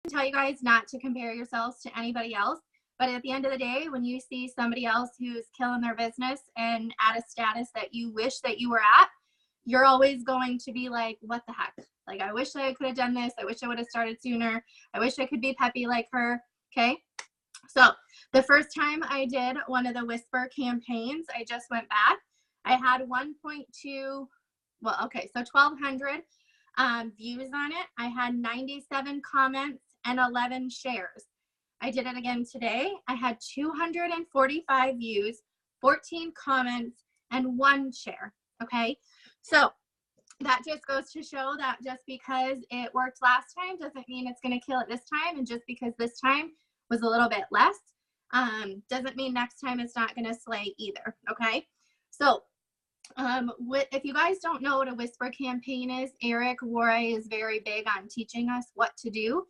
tell you guys not to compare yourselves to anybody else. But at the end of the day, when you see somebody else who's killing their business and at a status that you wish that you were at, you're always going to be like, what the heck? Like, I wish I could have done this. I wish I would have started sooner. I wish I could be peppy like her. Okay. So the first time I did one of the Whisper campaigns, I just went back. I had 1.2, well, okay, so 1,200 views on it. I had 97 comments and 11 shares. I did it again today. I had 245 views, 14 comments, and 1 share. Okay, so that just goes to show that just because it worked last time doesn't mean it's going to kill it this time. And just because this time was a little bit less doesn't mean next time it's not going to slay either. Okay, so if you guys don't know what a Whisper campaign is, Eric Warray is very big on teaching us what to do.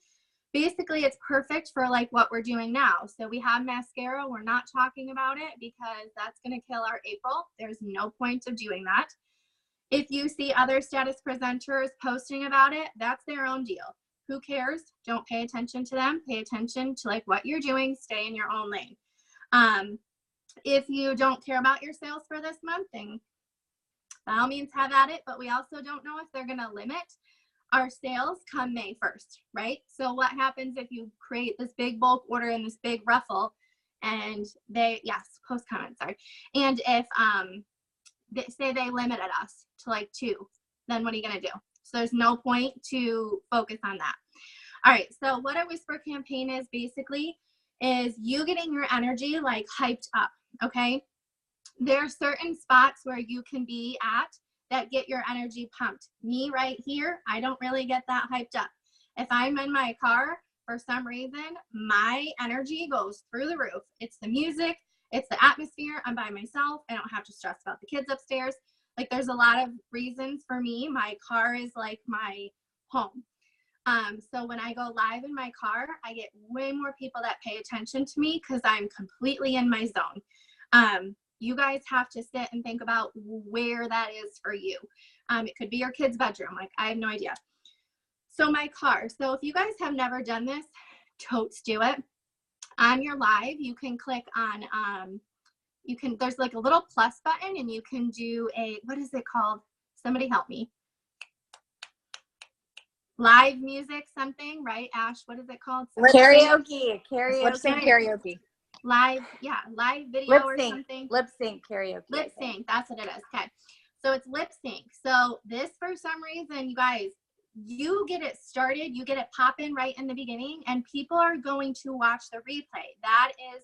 Basically, it's perfect for like what we're doing now. So we have mascara. We're not talking about it because that's going to kill our April. There's no point of doing that. If you see other status presenters posting about it, that's their own deal. Who cares? Don't pay attention to them. Pay attention to like what you're doing. Stay in your own lane. If you don't care about your sales for this month, then by all means have at it. But we also don't know if they're going to limit our sales come May 1st, right? So what happens if you create this big bulk order and this big ruffle and they, yes, post comments, sorry. And if they say they limited us to like 2, then what are you going to do? So there's no point to focus on that. All right, so what a Whisper campaign is basically is you getting your energy like hyped up, okay? There are certain spots where you can be at that get your energy pumped. Me right here, I don't really get that hyped up. If I'm in my car, for some reason, my energy goes through the roof. It's the music, it's the atmosphere. I'm by myself. I don't have to stress about the kids upstairs. Like there's a lot of reasons for me. My car is like my home. So when I go live in my car, I get way more people that pay attention to me because I'm completely in my zone. You guys have to sit and think about where that is for you. It could be your kid's bedroom. Like, I have no idea. So my car. So if you guys have never done this, totes do it. On your live, you can click on, there's like a little plus button and you can do what is it called? Somebody help me. Live music something, right? Ash, what is it called? Karaoke. Lip sync karaoke. Live video or something. Lip sync karaoke. Lip sync, that's what it is. Okay, so it's lip sync. So this, for some reason, you guys, you get it started, you get it popping right in the beginning, and people are going to watch the replay. That is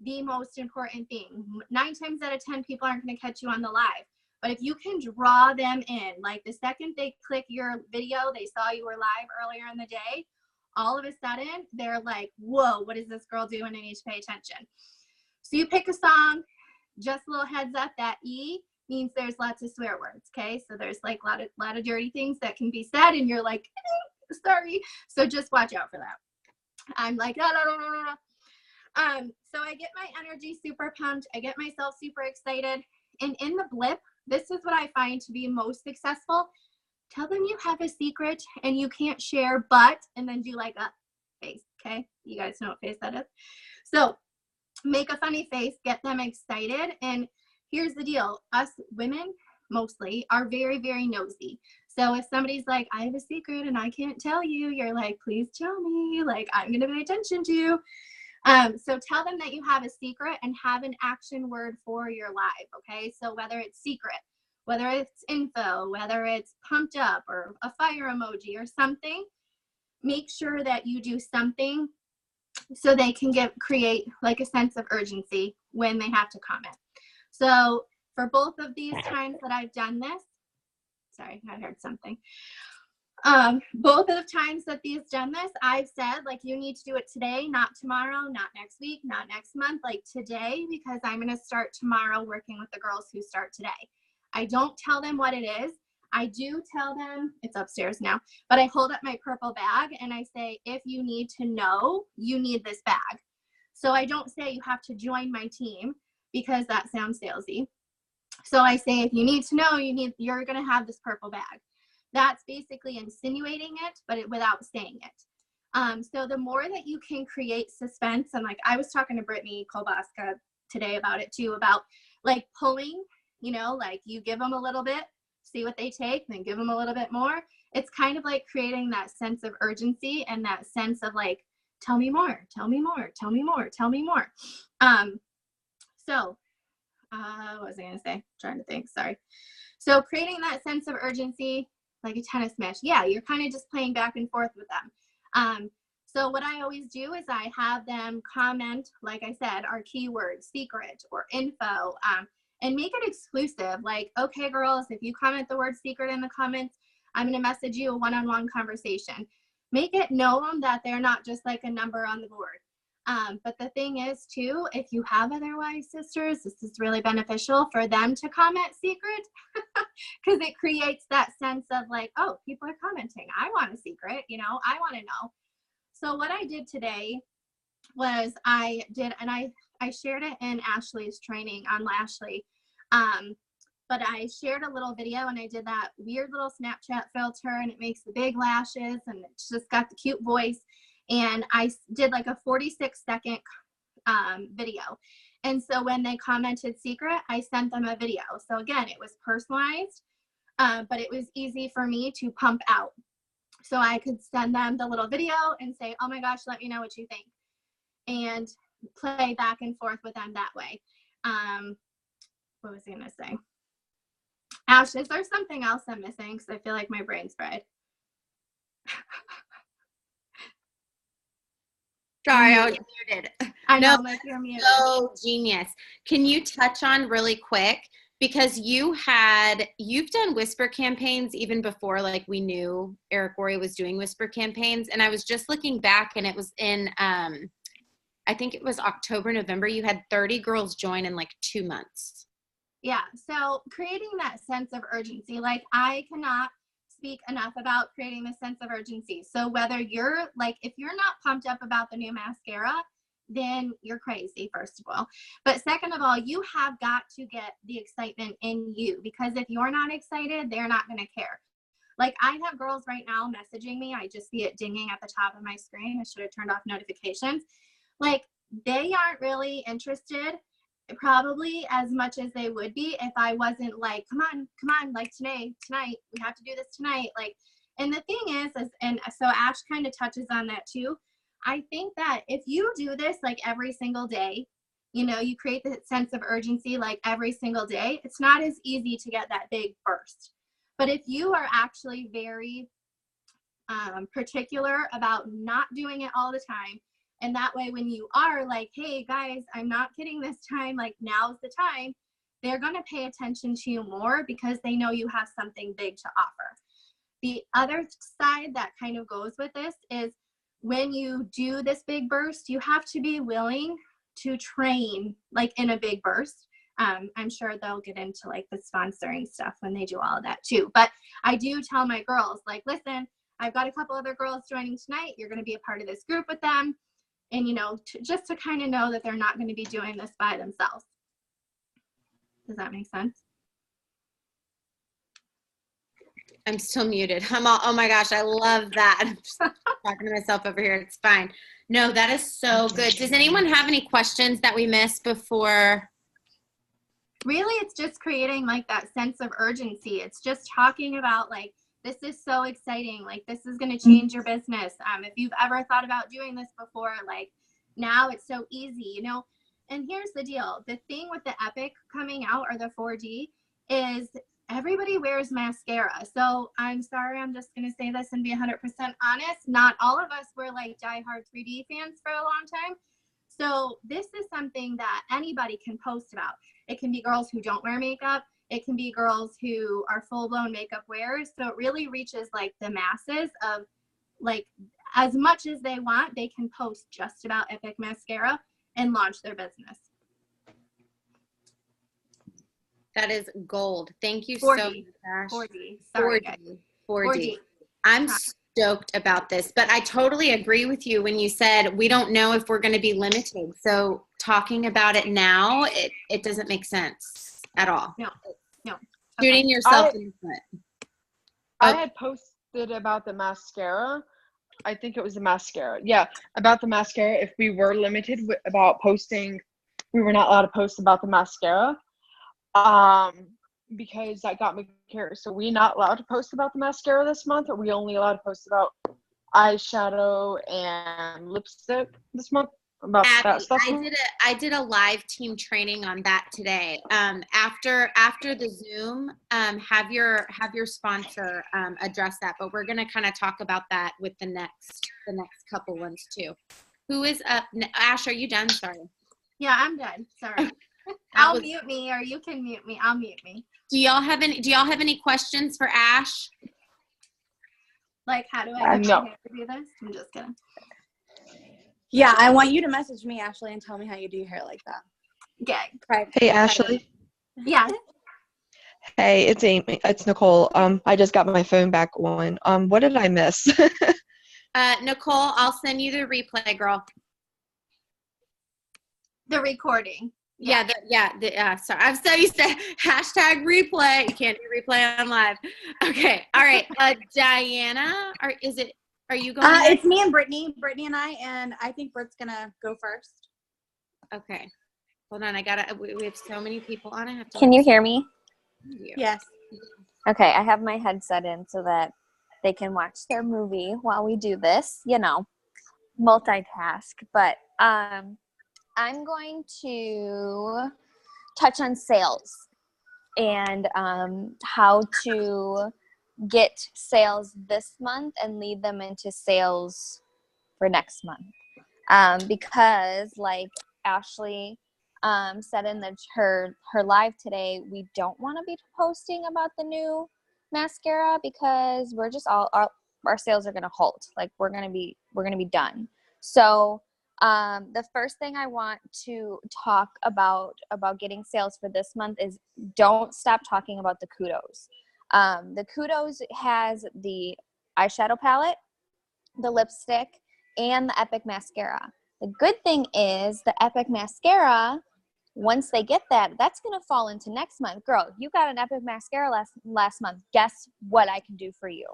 the most important thing. 9 times out of 10, people aren't going to catch you on the live. But if you can draw them in, like the second they click your video, they saw you were live earlier in the day, all of a sudden, they're like, whoa, what is this girl doing? I need to pay attention. So you pick a song, just a little heads up, that E means there's lots of swear words, okay? So there's like a lot of dirty things that can be said, and you're like, sorry. So just watch out for that. I'm like, no. So I get my energy super pumped. I get myself super excited. And in the blip, this is what I find to be most successful. Tell them you have a secret and you can't share, but, and then do like a face, okay? You guys know what face that is. So make a funny face, get them excited. And here's the deal. Us women, mostly, are very, very nosy. So if somebody's like, I have a secret and I can't tell you, you're like, please tell me. Like, I'm going to pay attention to you. So tell them that you have a secret and have an action word for your live, okay? So whether it's secret, whether it's info, whether it's pumped up or a fire emoji or something, make sure that you do something so they can create like a sense of urgency when they have to comment. So for both of these times that I've done this, sorry, I heard something. Both of the times that these done this, I've said, like, you need to do it today, not tomorrow, not next week, not next month, like today, because I'm going to start tomorrow working with the girls who start today. I don't tell them what it is. I do tell them, it's upstairs now, but I hold up my purple bag and I say, if you need to know, you need this bag. So I don't say you have to join my team because that sounds salesy. So I say, if you need to know, you're going to have this purple bag. That's basically insinuating it, but without saying it. So the more that you can create suspense, and like I was talking to Brittnay Koblaska today about it too, about like pulling, you know, like you give them a little bit, see what they take, then give them a little bit more. It's kind of like creating that sense of urgency and that sense of like, tell me more, tell me more, tell me more, tell me more. What was I going to say? I'm trying to think, sorry. So creating that sense of urgency, like a tennis match. Yeah, you're kind of just playing back and forth with them. So what I always do is I have them comment, like I said, our keywords, secret or info, and make it exclusive. Like, okay, girls, if you comment the word secret in the comments, I'm going to message you a one-on-one conversation. Make it known that they're not just like a number on the board. But the thing is too, if you have other wives, sisters, this is really beneficial for them to comment secret because it creates that sense of like, oh, people are commenting. I want a secret, you know, I want to know. So what I did today was I shared it in Ashley's training on LASHley. But I shared a little video and I did that weird little Snapchat filter and it makes the big lashes and it's just got the cute voice. And I did like a 46-second video. And so when they commented secret, I sent them a video. So again, it was personalized, but it was easy for me to pump out. So I could send them the little video and say, oh my gosh, let me know what you think. And play back and forth with them that way. What was I going to say? Ash, is there something else I'm missing? Because I feel like my brain's fried. Sorry, I was muted. I know, like you're muted. So genius. Can you touch on really quick, because you've done whisper campaigns even before like we knew Eric Worre was doing whisper campaigns, and I was just looking back and it was in I think it was October, November. You had 30 girls join in like 2 months. Yeah, so creating that sense of urgency, like I cannot speak enough about creating the sense of urgency. So whether you're like, if you're not pumped up about the new mascara, then you're crazy, first of all. But second of all, you have got to get the excitement in you, because if you're not excited, they're not going to care. Like I have girls right now messaging me. I just see it dinging at the top of my screen. I should have turned off notifications. Like they aren't really interested probably as much as they would be if I wasn't like, come on, like tonight, we have to do this tonight. Like, and the thing is, and so Ash kind of touches on that too. I think that if you do this like every single day, you know, you create the sense of urgency like every single day, it's not as easy to get that big burst. But if you are actually very particular about not doing it all the time, and that way, when you are like, hey, guys, I'm not kidding this time, like now's the time, they're going to pay attention to you more because they know you have something big to offer. The other side that kind of goes with this is when you do this big burst, you have to be willing to train like in a big burst. I'm sure they'll get into like the sponsoring stuff when they do all of that too. But I do tell my girls, like, listen, I've got a couple other girls joining tonight. You're going to be a part of this group with them. And, you know, just to kind of know that they're not going to be doing this by themselves. Does that make sense? I'm still muted. I'm all, oh my gosh, I love that. I'm just talking to myself over here. It's fine. No, that is so good. Does anyone have any questions that we missed before? Really, it's just creating like that sense of urgency. It's just talking about like, this is so exciting. Like, this is going to change your business. If you've ever thought about doing this before, like now it's so easy, you know. And here's the deal. The thing with the Epic coming out, or the 4D, is everybody wears mascara. So I'm sorry, I'm just going to say this and be 100% honest. Not all of us were like diehard 3D fans for a long time. So this is something that anybody can post about. It can be girls who don't wear makeup. It can be girls who are full-blown makeup wearers. So it really reaches like the masses of like, as much as they want, they can post just about Epic Mascara and launch their business. That is gold. Thank you 4D, so much. 4D. Sorry, 4D. guys. 4D. I'm stoked about this, but I totally agree with you when you said we don't know if we're going to be limited. So talking about it now, it doesn't make sense at all. No. Shooting yourself in the foot. I had posted about the mascara I think it was the mascara. Yeah, about the mascara. If we were limited about posting, we were not allowed to post about the mascara. Because that got me curious. So we not allowed to post about the mascara this month, or we only allowed to post about eyeshadow and lipstick this month? About Abby, that stuff? I did a live team training on that today. After the Zoom, have your sponsor address that, but we're gonna kind of talk about that with the next couple ones too. Who is up? Ash, are you done? Sorry. Yeah, I'm done. Sorry. I'll mute me, or you can mute me. I'll mute me. Do y'all have any questions for Ash? Like, how do I get No. my hair to do this? I'm just kidding. Yeah, I want you to message me, Ashley, and tell me how you do your hair like that. Okay. Right. Hey, Ashley. Yeah. Hey, it's Amy. It's Nicole. I just got my phone back on. What did I miss? Nicole, I'll send you the replay, girl. The recording. Yeah, sorry. I'm so used to hashtag replay. You can't do replay on live. Okay, all right. Diana, are you going? It's me and Brittnay and I think Britt's gonna go first. Okay, hold on. We have so many people on. I have to. Can you hear me? Yes. Okay, I have my headset in so that they can watch their movie while we do this. You know, multitask. But I'm going to touch on sales and how to get sales this month and lead them into sales for next month. Because like Ashley said in her live today, we don't want to be posting about the new mascara because we're just our sales are going to halt. Like we're going to be done. So the first thing I want to talk about getting sales for this month is don't stop talking about the kudos. The kudos has the eyeshadow palette, the lipstick, and the Epic mascara. The good thing is the Epic mascara, once they get that, that's going to fall into next month. Girl, you got an Epic mascara last month. Guess what I can do for you?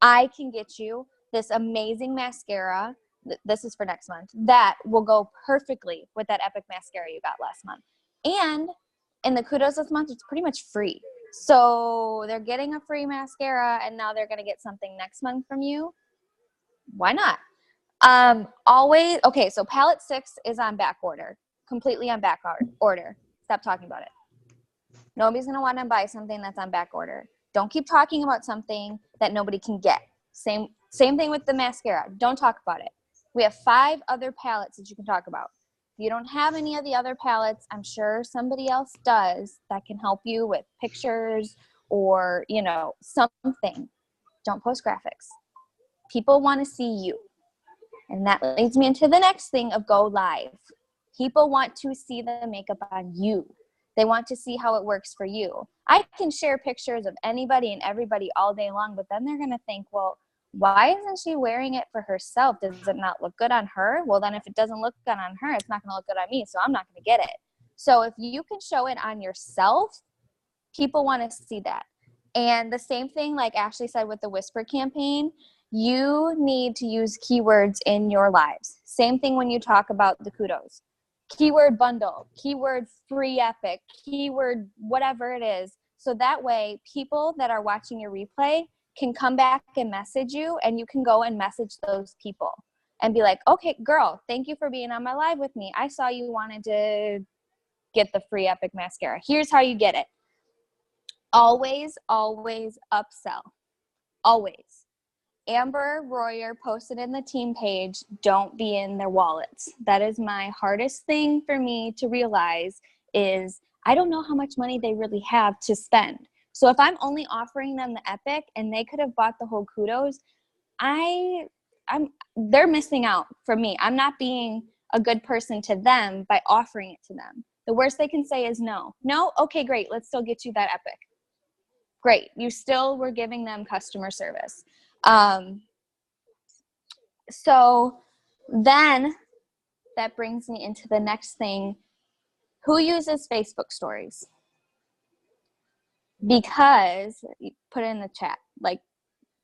I can get you this amazing mascara. This is for next month. That will go perfectly with that Epic mascara you got last month. And in the kudos this month, it's pretty much free. So they're getting a free mascara, and now they're going to get something next month from you. Why not? Okay, so palette 6 is on back order. Completely on back order. Stop talking about it. Nobody's going to want to buy something that's on back order. Don't keep talking about something that nobody can get. Same thing with the mascara. Don't talk about it. We have 5 other palettes that you can talk about. If you don't have any of the other palettes, I'm sure somebody else does that can help you with pictures or, you know, something. Don't post graphics. People want to see you. And that leads me into the next thing of go live. People want to see the makeup on you. They want to see how it works for you. I can share pictures of anybody and everybody all day long, but then they're going to think, well, why isn't she wearing it for herself? Does it not look good on her? Well, then if it doesn't look good on her, it's not going to look good on me, so I'm not going to get it. So if you can show it on yourself, people want to see that. And the same thing, like Ashley said with the Whisper campaign, you need to use keywords in your lives. Same thing when you talk about the kudos. Keyword bundle, keyword free epic, keyword whatever it is. So that way, people that are watching your replay can come back and message you, and you can go and message those people and be like, okay, girl, thank you for being on my live with me. I saw you wanted to get the free Epic mascara. Here's how you get it. Always, always upsell. Always. Amber Royer posted in the team page, don't be in their wallets. That is my hardest thing for me to realize is I don't know how much money they really have to spend. So if I'm only offering them the Epic and they could have bought the whole kudos, they're missing out for me. I'm not being a good person to them by offering it to them. The worst they can say is no. No? Okay, great. Let's still get you that Epic. Great. You still were giving them customer service. So then that brings me into the next thing. Who uses Facebook stories? Because, put it in the chat, like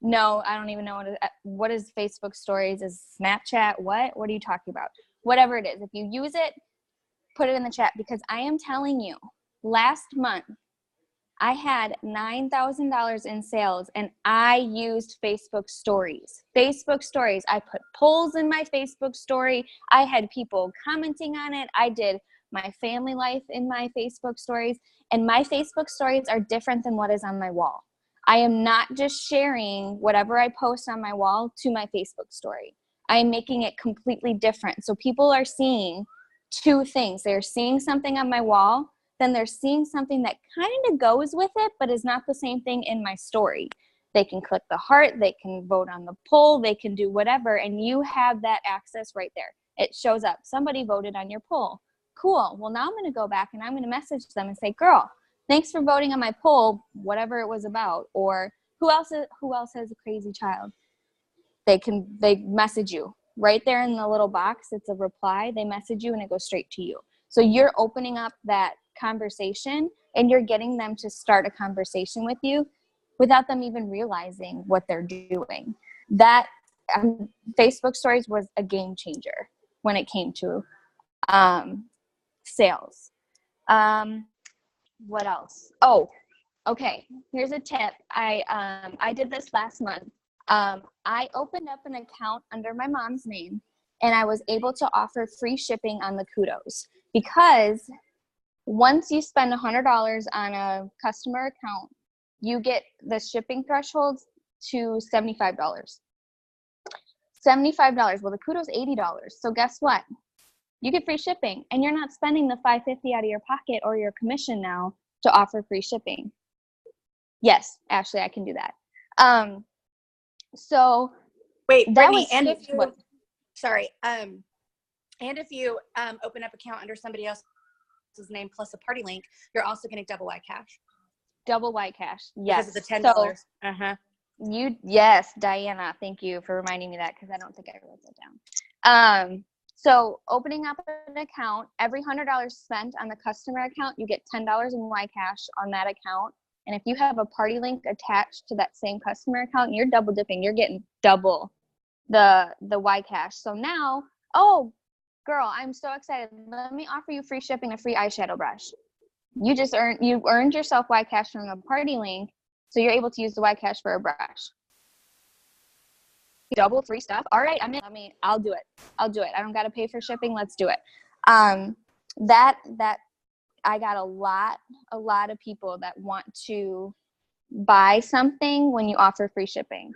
No, I don't even know what is Facebook stories, is Snapchat, what are you talking about? Whatever it is, if you use it, put it in the chat, because I am telling you, last month I had $9,000 in sales and I used Facebook stories. Facebook stories. I put polls in my Facebook story. I had people commenting on it. I did my family life in my Facebook stories, and my Facebook stories are different than what is on my wall. I am not just sharing whatever I post on my wall to my Facebook story. I am making it completely different. So people are seeing two things. They're seeing something on my wall, then they're seeing something that kind of goes with it, but is not the same thing in my story. They can click the heart, they can vote on the poll, they can do whatever, and you have that access right there. It shows up. Somebody voted on your poll. Cool. Well, now I'm going to go back and I'm going to message them and say, girl, thanks for voting on my poll, whatever it was about. Or who else has a crazy child? They message you right there in the little box. It's a reply. They message you and it goes straight to you. So you're opening up that conversation and you're getting them to start a conversation with you without them even realizing what they're doing. That Facebook stories was a game changer when it came to sales. What else? Oh, okay. Here's a tip. I did this last month. I opened up an account under my mom's name, and I was able to offer free shipping on the kudos, because once you spend $100 on a customer account, you get the shipping thresholds to $75. $75. Well, the kudos $80. So guess what? You get free shipping, and you're not spending the $5.50 out of your pocket or your commission now to offer free shipping. Yes, Ashley, I can do that. So wait, that Brittnay, was and if you and if you open up account under somebody else's name plus a party link, you're also getting double Y cash. Double Y cash. Yes. Because of the $10. So, yes, Diana, thank you for reminding me that, because I don't think I wrote that down. So opening up an account, every $100 spent on the customer account, you get $10 in Y cash on that account. And if you have a party link attached to that same customer account, you're double dipping. You're getting double the Y cash. So now, oh, girl, I'm so excited. Let me offer you free shipping, a free eyeshadow brush. You earned yourself Y cash from a party link, so you're able to use the Y cash for a brush. Double free stuff. All right, I'm in. I'll do it. I don't got to pay for shipping. Let's do it. That I got a lot of people that want to buy something when you offer free shipping.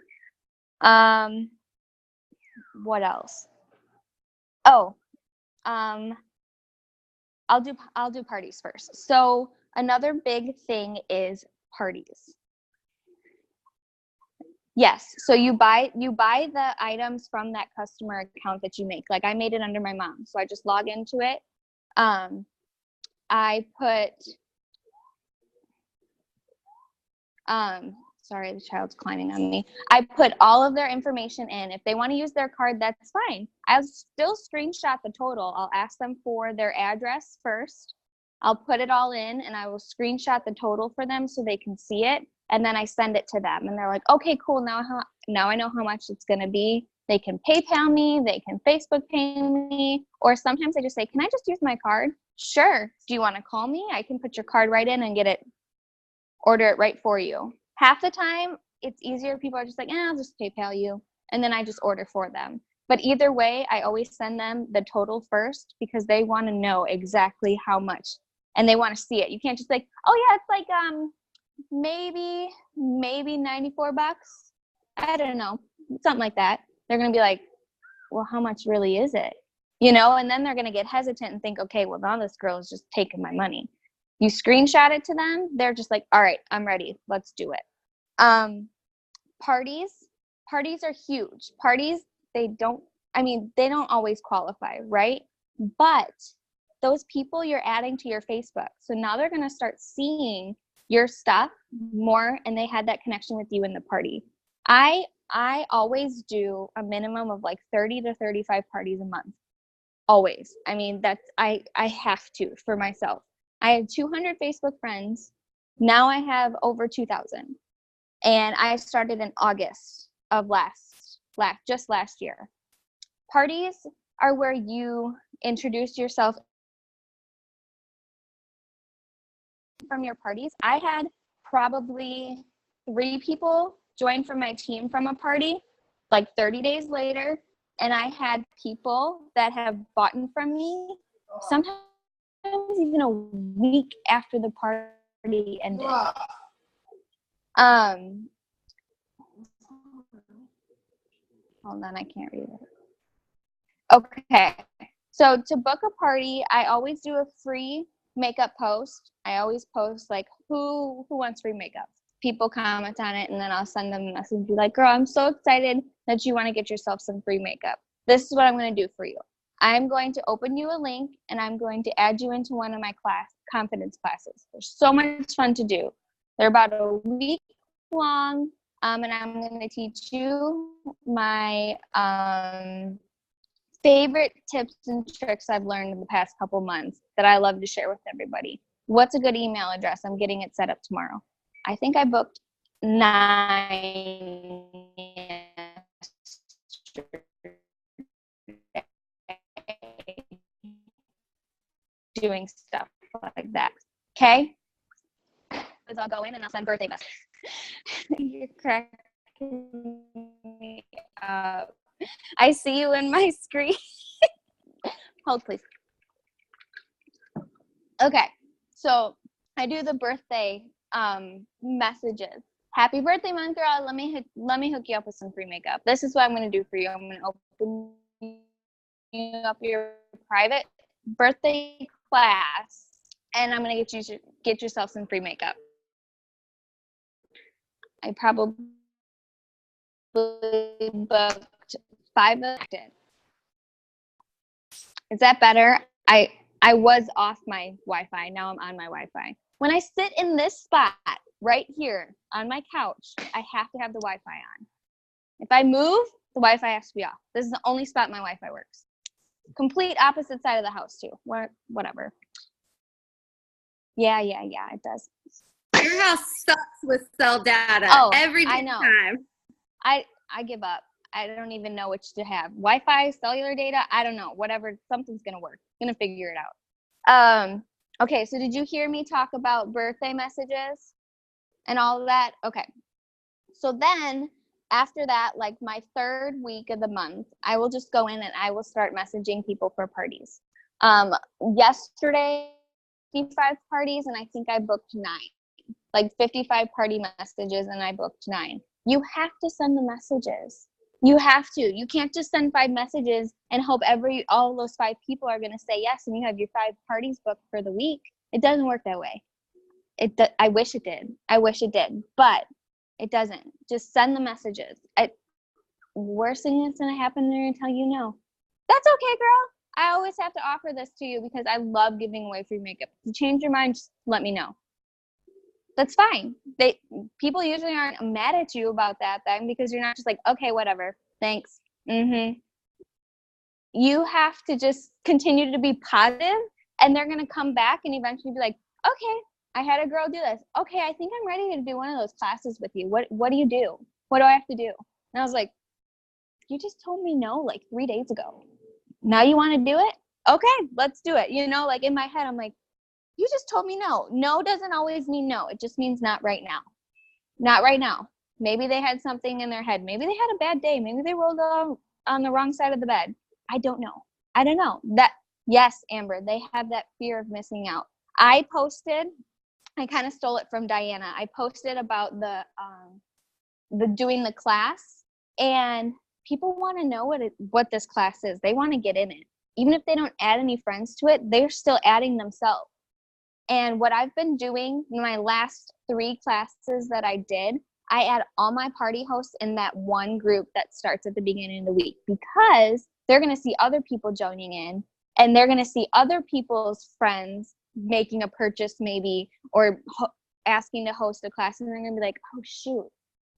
What else? Oh, I'll do parties first. So another big thing is parties. Yes, so you buy the items from that customer account that you make. Like I made it under my mom, so I just log into it. I put, sorry, the child's climbing on me. I put all of their information in. If they want to use their card, that's fine. I'll still screenshot the total. I'll ask them for their address first. I'll put it all in, and I will screenshot the total for them so they can see it. And then I send it to them, and they're like, okay, cool. Now I know how much it's going to be. They can PayPal me, they can Facebook pay me, or sometimes I just say, can I just use my card? Sure. Do you want to call me? I can put your card right in and order it right for you. Half the time it's easier. People are just like, I'll just PayPal you. And then I just order for them. But either way, I always send them the total first, because they want to know exactly how much, and they want to see it. You can't just like, oh yeah, it's like, maybe $94. I don't know, something like that. They're going to be like, well, how much really is it? And then they're going to get hesitant and think, okay, well, now this girl is just taking my money. You screenshot it to them. They're just like, all right, I'm ready. Let's do it. Parties are huge. Parties, they don't always qualify, right? But those people you're adding to your Facebook. So now they're going to start seeing your stuff more, and they had that connection with you in the party. I always do a minimum of like 30 to 35 parties a month. Always. I have to for myself. I had 200 Facebook friends. Now I have over 2,000. And I started in August of last year. Parties are where you introduce yourself from your parties. I had probably 3 people join from my team from a party like 30 days later, and I had people that have bought from me sometimes even a week after the party ended. Hold on, I can't read it. Okay, so to book a party, I always do a free makeup post. I always post like who wants free makeup. People comment on it, and then I'll send them a message and be like, girl, I'm so excited that you want to get yourself some free makeup. This is what I'm going to do for you. I'm going to open you a link, and I'm going to add you into one of my confidence classes. They're so much fun to do. They're about a week long, and I'm going to teach you my favorite tips and tricks I've learned in the past couple months that I love to share with everybody. What's a good email address? I'm getting it set up tomorrow. I think I booked 9 doing stuff like that. Okay? Because I'll go in and I'll send birthday messages. You're cracking me up. I see you in my screen. Hold, please. Okay, so I do the birthday messages. Happy birthday month, girl. Let me hook you up with some free makeup. This is what I'm going to do for you. I'm going to open you up your private birthday class, and I'm going to get yourself some free makeup. I probably booked 5 active. Is that better? I was off my Wi-Fi. Now I'm on my Wi-Fi. When I sit in this spot right here on my couch, I have to have the Wi-Fi on. If I move, the Wi-Fi has to be off. This is the only spot my Wi-Fi works. Complete opposite side of the house too. Whatever. Yeah, it does. Your house sucks with cell data every I know. time. I give up. I don't even know which to have. Wi-Fi, cellular data, I don't know. Whatever, something's going to work. I'm going to figure it out. Okay, so did you hear me talk about birthday messages and all of that? Okay. So then after that, like my 3rd week of the month, I will just go in and I will start messaging people for parties. Yesterday, 55 parties, and I think I booked 9. Like 55 party messages, and I booked 9. You have to send the messages. You have to. You can't just send 5 messages and hope all those 5 people are going to say yes and you have your 5 parties booked for the week. It doesn't work that way. I wish it did. But it doesn't. Just send the messages. Worst thing that's going to happen there until you know. That's okay, girl. I always have to offer this to you because I love giving away free makeup. If you change your mind, just let me know. That's fine. People usually aren't mad at you about that thing because you're not just like, okay, whatever, thanks. You have to just continue to be positive, and they're gonna come back and eventually be like, okay, I had a girl do this. Okay, I think I'm ready to do one of those classes with you. What do you do? What do I have to do? And I was like, you just told me no like 3 days ago. Now you want to do it? Okay, let's do it. Like in my head, I'm like, you just told me no. No doesn't always mean no. It just means not right now. Not right now. Maybe they had something in their head. Maybe they had a bad day. Maybe they rolled on the wrong side of the bed. I don't know. Yes, Amber, they have that fear of missing out. I kind of stole it from Diana. I posted about the doing the class, and people want to know what this class is. They want to get in it. Even if they don't add any friends to it, they're still adding themselves. And what I've been doing in my last 3 classes that I did, I add all my party hosts in that one group that starts at the beginning of the week because they're going to see other people joining in, and they're going to see other people's friends making a purchase maybe or asking to host a class, and they're going to be like, oh, shoot,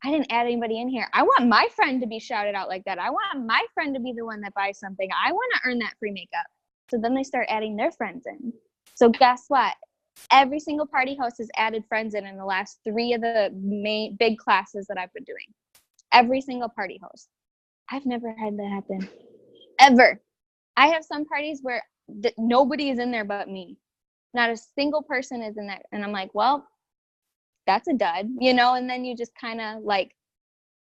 I didn't add anybody in here. I want my friend to be shouted out like that. I want my friend to be the one that buys something. I want to earn that free makeup. So then they start adding their friends in. So guess what? Every single party host has added friends in the last 3 of the main big classes that I've been doing. Every single party host. I've never had that happen. Ever. I have some parties where nobody is in there but me. Not a single person is in there. And I'm like, well, that's a dud, you know? And then you just kind of like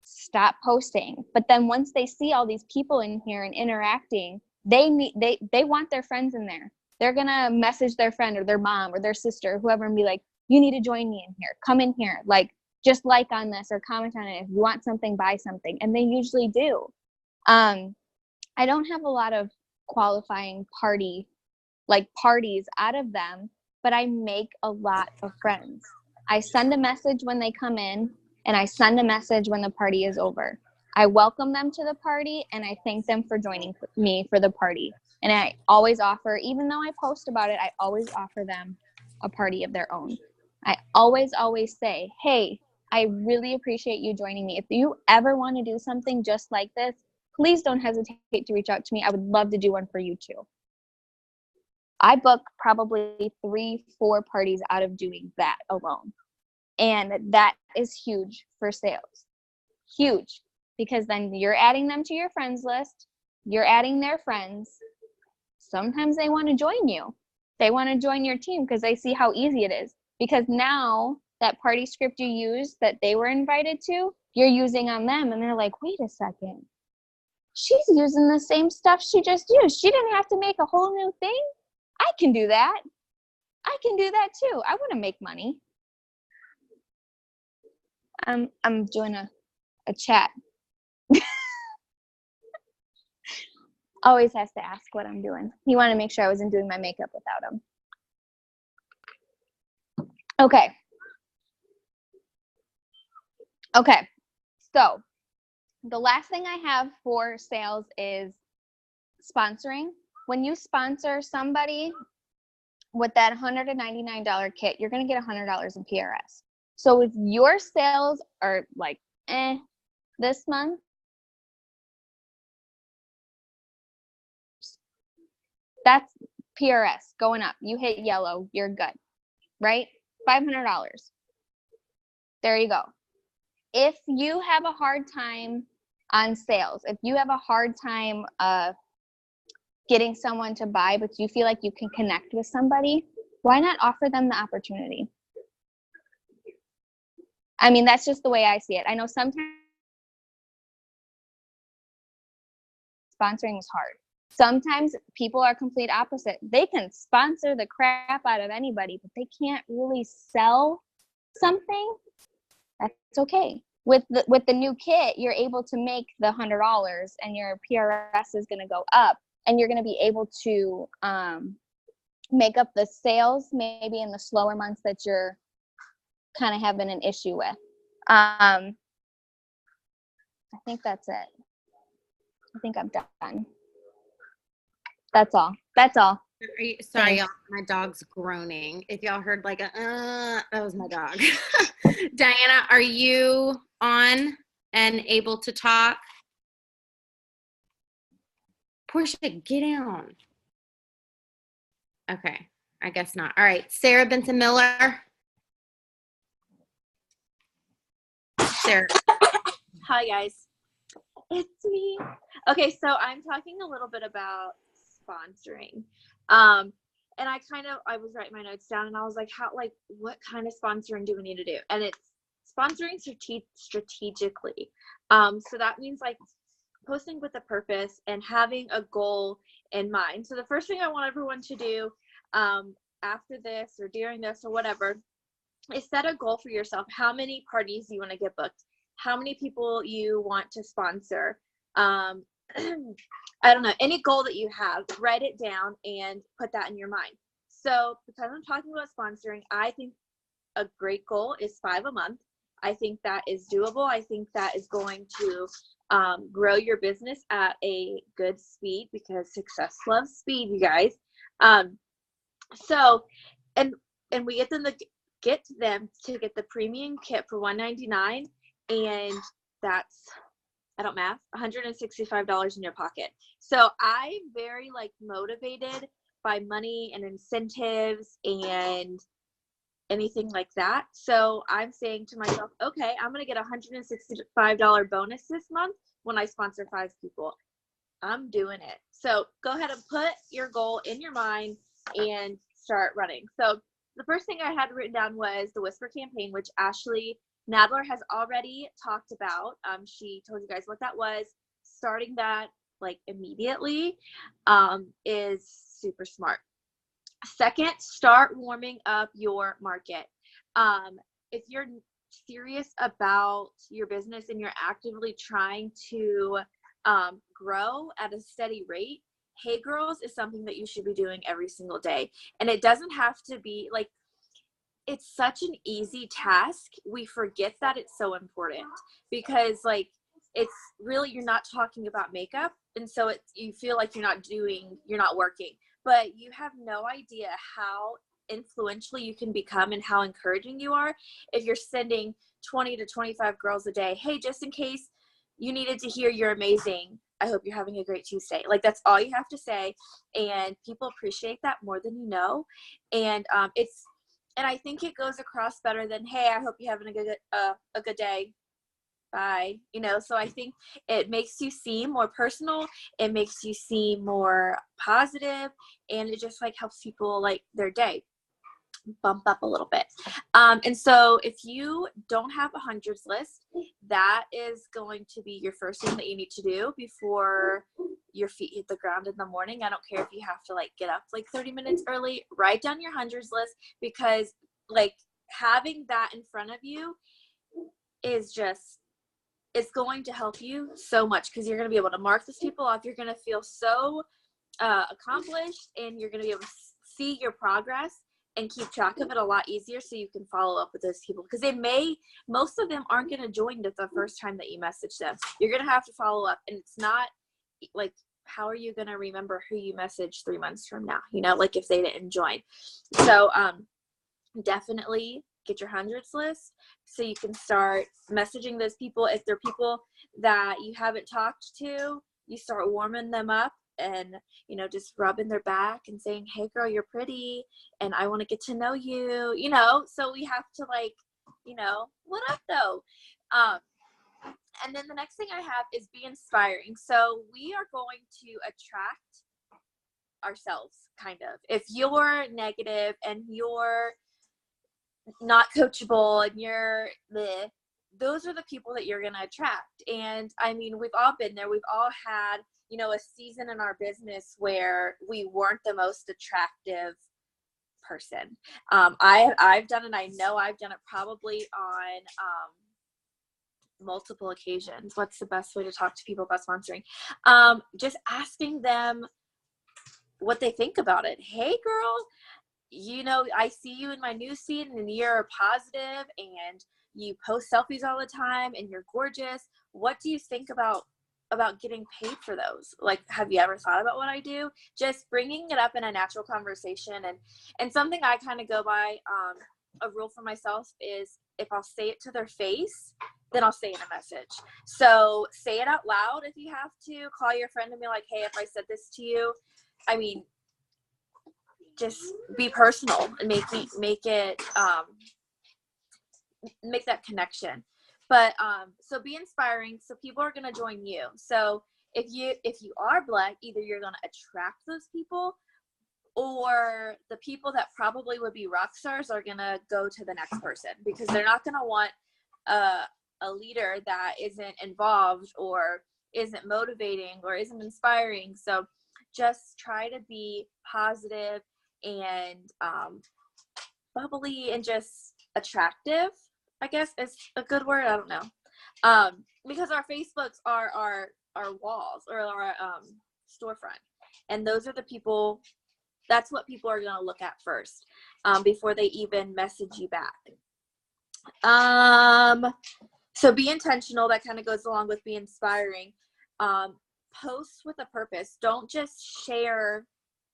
stop posting. But then once they see all these people in here and interacting, they want their friends in there. They're going to message their friend or their mom or their sister, whoever, and be like, you need to join me in here. Come in here. Like, just like on this or comment on it. If you want something, buy something. And they usually do. I don't have a lot of qualifying parties out of them, but I make a lot of friends. I send a message when they come in, and I send a message when the party is over. I welcome them to the party, and I thank them for joining me for the party. And I always offer, even though I post about it, I always offer them a party of their own. I always say, hey, I really appreciate you joining me. If you ever want to do something just like this, please don't hesitate to reach out to me. I would love to do one for you too. I book probably 3-4 parties out of doing that alone. And that is huge for sales. Huge. Because then you're adding them to your friends list. You're adding their friends. Sometimes they want to join you. They want to join your team because they see how easy it is. Because now that party script you used that they were invited to, you're using on them. And they're like, wait a second. She's using the same stuff she just used. She didn't have to make a whole new thing. I can do that. I can do that too. I want to make money. I'm doing a chat. Always has to ask what I'm doing. He wanted to make sure I wasn't doing my makeup without him. Okay. So the last thing I have for sales is sponsoring. When you sponsor somebody with that $199 kit, you're going to get $100 in PRS. So if your sales are like, this month, that's PRS going up. You hit yellow, you're good, right? $500. There you go. If you have a hard time on sales, if you have a hard time getting someone to buy, but you feel like you can connect with somebody, why not offer them the opportunity? I mean, that's just the way I see it. I know sometimes sponsoring is hard. Sometimes people are complete opposite. They can sponsor the crap out of anybody, but they can't really sell something. That's okay. With the new kit, you're able to make the $100 and your PRS is going to go up, and you're going to be able to make up the sales maybe in the slower months that you're kind of having an issue with. I think that's it. I think I'm done. That's all. Sorry, y'all, my dog's groaning. If y'all heard like that was my dog. Diana, are you on and able to talk? Portia, get down. Okay, I guess not. All right, Sarah Benson Miller. Sarah. Hi, guys. It's me. Okay, so I'm talking a little bit about sponsoring. And I was writing my notes down, and I was like, what kind of sponsoring do we need to do? And it's sponsoring strategically. So that means like posting with a purpose and having a goal in mind. So the first thing I want everyone to do after this or during this or whatever is set a goal for yourself. How many parties you want to get booked? How many people you want to sponsor? I don't know, any goal that you have, write it down and put that in your mind. So because I'm talking about sponsoring, I think a great goal is 5 a month. I think that is doable. I think that is going to grow your business at a good speed, because success loves speed, you guys. So, and we get them to get the premium kit for $199, and that's, I don't math, $165 in your pocket. So I'm very motivated by money and incentives and anything like that. So I'm saying to myself, okay, I'm going to get a $165 bonus this month when I sponsor 5 people. I'm doing it. So go ahead and put your goal in your mind and start running. So the first thing I had written down was the Whisper campaign, which Ashley Nadler has already talked about. She told you guys what that was. Starting that like immediately is super smart. Second, start warming up your market. If you're serious about your business and you're actively trying to grow at a steady rate, Hey Girls is something that you should be doing every single day. And it doesn't have to be like, it's such an easy task. We forget that it's so important because like, it's really, you're not talking about makeup. And so it's, you feel like you're not working, but you have no idea how influential you can become and how encouraging you are if you're sending 20 to 25 girls a day. Hey, just in case you needed to hear you're amazing, I hope you're having a great Tuesday. Like that's all you have to say. And people appreciate that more than you know. And and I think it goes across better than, hey, I hope you're having a good day. Bye. You know, so I think it makes you seem more personal. It makes you seem more positive, and it just like helps people like their day bump up a little bit. And so if you don't have a hundreds list, that is going to be your first thing that you need to do before your feet hit the ground in the morning. I don't care if you have to like get up like 30 minutes early, write down your hundreds list, because like having that in front of you is just, it's going to help you so much because you're going to be able to mark those people off. You're going to feel so accomplished, and you're going to be able to see your progress and keep track of it a lot easier, so you can follow up with those people, because most of them aren't going to join the first time that you message them. You're going to have to follow up, and it's not like, how are you going to remember who you messaged 3 months from now, you know, like if they didn't join. So definitely get your hundreds list so you can start messaging those people. If they're people that you haven't talked to, you start warming them up and, you know, just rubbing their back and saying, hey girl, you're pretty and I want to get to know you, you know. So we have to like, you know, what up though? And then the next thing I have is be inspiring. So we are going to attract ourselves, kind of. If you're negative and you're not coachable and you're those are the people that you're going to attract. And I mean, we've all been there. We've all had, you know, a season in our business where we weren't the most attractive person. I've done it. I know I've done it probably on multiple occasions. What's the best way to talk to people about sponsoring? Just asking them what they think about it. Hey girl, you know, I see you in my newsfeed and you're positive and you post selfies all the time and you're gorgeous. What do you think about getting paid for those? Like, have you ever thought about what I do? Just bringing it up in a natural conversation. And something I kind of go by, a rule for myself is if I'll say it to their face, then I'll say it in a message. So say it out loud if you have to. Call your friend and be like, hey, if I said this to you, I mean, just be personal and make that connection. But so be inspiring, so people are going to join you. So if you are Black, either you're going to attract those people, or the people that probably would be rock stars are going to go to the next person, because they're not going to want a leader that isn't involved or isn't motivating or isn't inspiring. So just try to be positive and bubbly and just attractive, I guess is a good word. I don't know. Because our Facebooks are our walls or our storefront. And those are the people, that's what people are going to look at first before they even message you back. So be intentional. That kind of goes along with be inspiring. Post with a purpose. Don't just share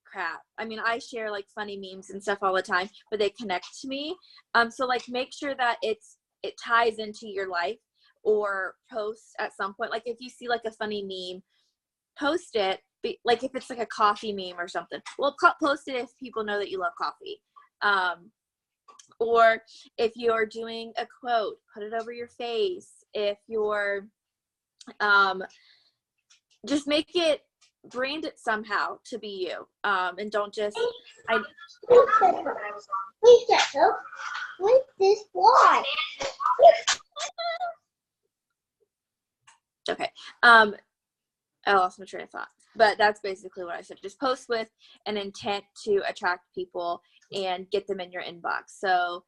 crap. I mean, I share like funny memes and stuff all the time, but they connect to me. So like make sure that it ties into your life, or post at some point. Like if you see like a funny meme, post it. Like if it's like a coffee meme or something, well, post it if people know that you love coffee. Or if you're doing a quote, put it over your face. If you're, just make it, brand it somehow to be you. And don't just, okay. I lost my train of thought, but that's basically what I said. Just post with an intent to attract people and get them in your inbox. So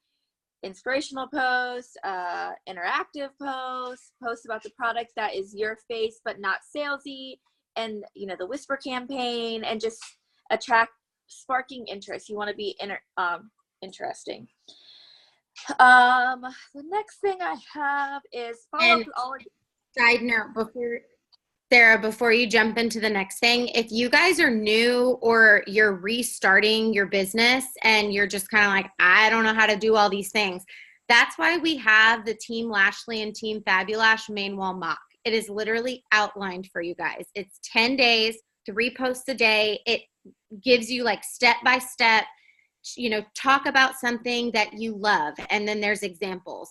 inspirational posts, interactive posts about the product that is your face but not salesy, and the whisper campaign, and just sparking interest. You want to be interesting. The next thing I have is follow up with all of side note before you jump into the next thing, if you guys are new or you're restarting your business and you're just kind of like, I don't know how to do all these things, that's why we have the Team LASHley and Team Fabulash main wall mock. It is literally outlined for you guys. It's 10 days, 3 posts a day. It gives you like step by step, talk about something that you love, and then there's examples.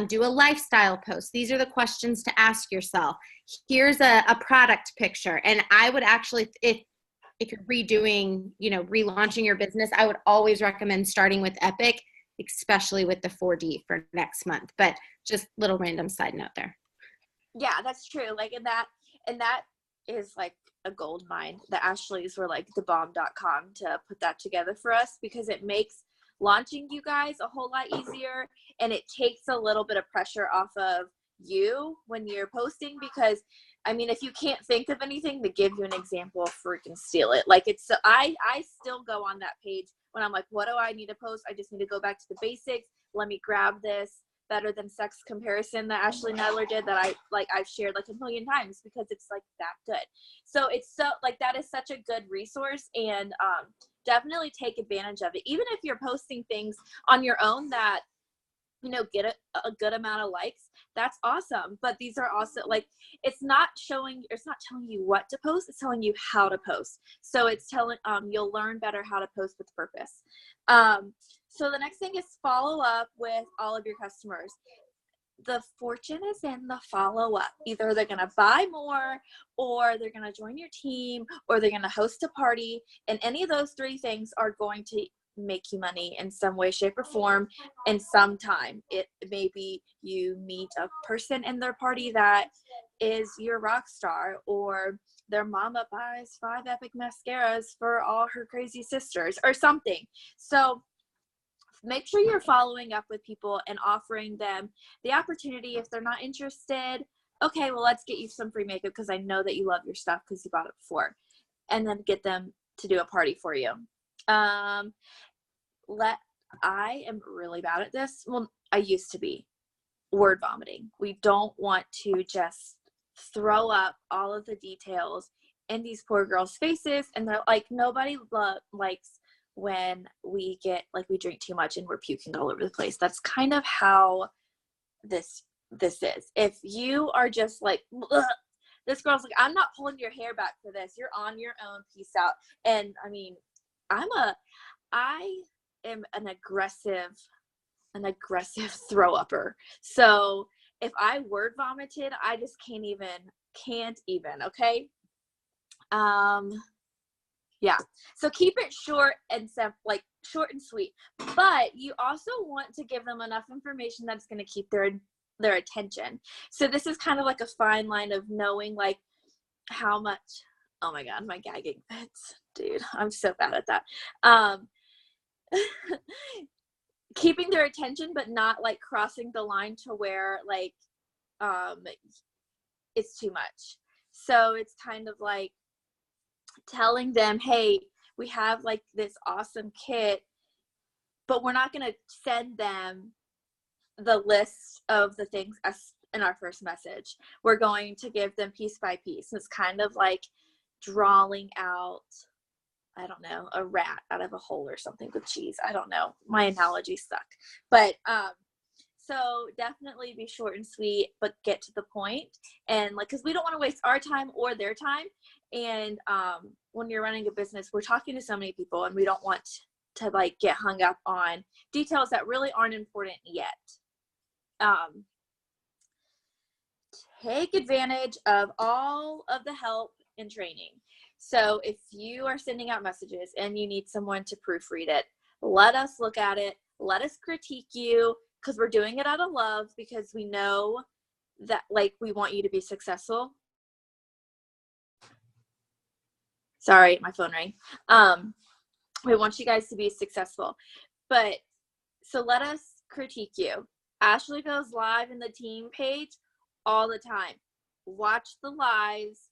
Do a lifestyle post. These are the questions to ask yourself. Here's a product picture. And I would actually, if you're redoing, relaunching your business, I would always recommend starting with Epic, especially with the 4D for next month. But just little random side note there. Yeah, that's true. Like, and that is like a gold mine. The Ashleys were like thebomb.com to put that together for us, because it makes launching you guys a whole lot easier, and it takes a little bit of pressure off of you when you're posting, because if you can't think of anything to give you an example, freaking steal it. Like, it's I still go on that page when I'm like, what do I need to post? I just need to go back to the basics. Let me grab this Better Than Sex comparison that Ashley Nadler did that I've shared like a million times, because it's like that good. So it's so like, that is such a good resource, and definitely take advantage of it. Even if you're posting things on your own that get a good amount of likes, that's awesome. But these are also like, it's not telling you what to post, it's telling you how to post. So it's telling you'll learn better how to post with purpose. So the next thing is follow up with all of your customers. The fortune is in the follow up. Either they're going to buy more, or they're going to join your team, or they're going to host a party. And any of those 3 things are going to make you money in some way, shape, or form in some time. It may be you meet a person in their party that is your rock star, or their mama buys 5 epic mascaras for all her crazy sisters or something. So make sure you're following up with people and offering them the opportunity. If they're not interested, okay, well, let's get you some free makeup because I know that you love your stuff because you bought it before, and then get them to do a party for you. I am really bad at this. Well, I used to be. Word vomiting. We don't want to just throw up all of the details in these poor girls' faces, and they're like, nobody likes when we drink too much and we're puking all over the place. That's kind of how this is. If you are just like, ugh, this girl's like, I'm not pulling your hair back for this, you're on your own, peace out. And I am an aggressive throw upper. So if I word vomited, I just can't even, okay? Yeah. So keep it short and short and sweet, but you also want to give them enough information that's going to keep their attention. So this is kind of like a fine line of knowing like how much, oh my God, my gagging fits, dude. I'm so bad at that. Keeping their attention, but not like crossing the line to where like, it's too much. So it's kind of like telling them, hey, we have like this awesome kit, but we're not going to send them the list of the things as in our first message. We're going to give them piece by piece. It's kind of like drawing out, I don't know, a rat out of a hole or something with cheese. I don't know. My analogies suck. But so definitely be short and sweet, but get to the point. And like, because we don't want to waste our time or their time. And when you're running a business, we're talking to so many people, and we don't want to like get hung up on details that really aren't important yet. Take advantage of all of the help and training. So if you are sending out messages and you need someone to proofread it, let us look at it. Let us critique you, because we're doing it out of love, because we know that like we want you to be successful. Sorry, my phone rang. We want you guys to be successful. But so let us critique you. Ashley goes live in the team page all the time. Watch the lives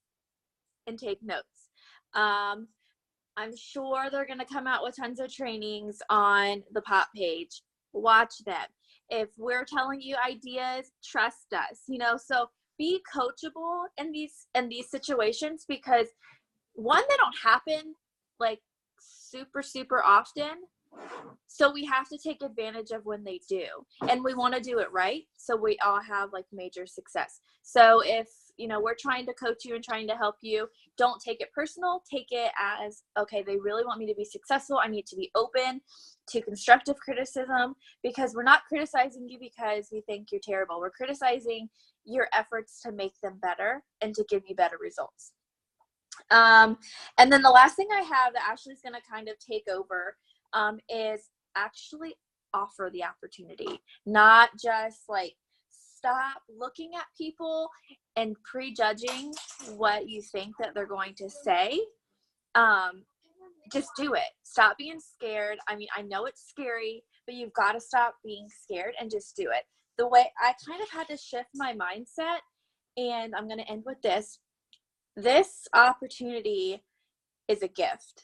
and take notes. I'm sure they're going to come out with tons of trainings on the pop page. Watch them. If we're telling you ideas, trust us, you know, so be coachable in these situations, because one, they don't happen like super often. So we have to take advantage of when they do, and we want to do it right, so we all have like major success. So if, you know, we're trying to coach you and trying to help you, don't take it personal. Take it as, okay, they really want me to be successful. I need to be open to constructive criticism, because we're not criticizing you because we think you're terrible. We're criticizing your efforts to make them better and to give you better results. And then the last thing I have that Ashley's going to kind of take over is actually offer the opportunity, not just like stop looking at people and prejudging what you think that they're going to say. Just do it. Stop being scared. I mean, I know it's scary, but you've got to stop being scared and just do it. The way I kind of had to shift my mindset, and I'm going to end with this. This opportunity is a gift.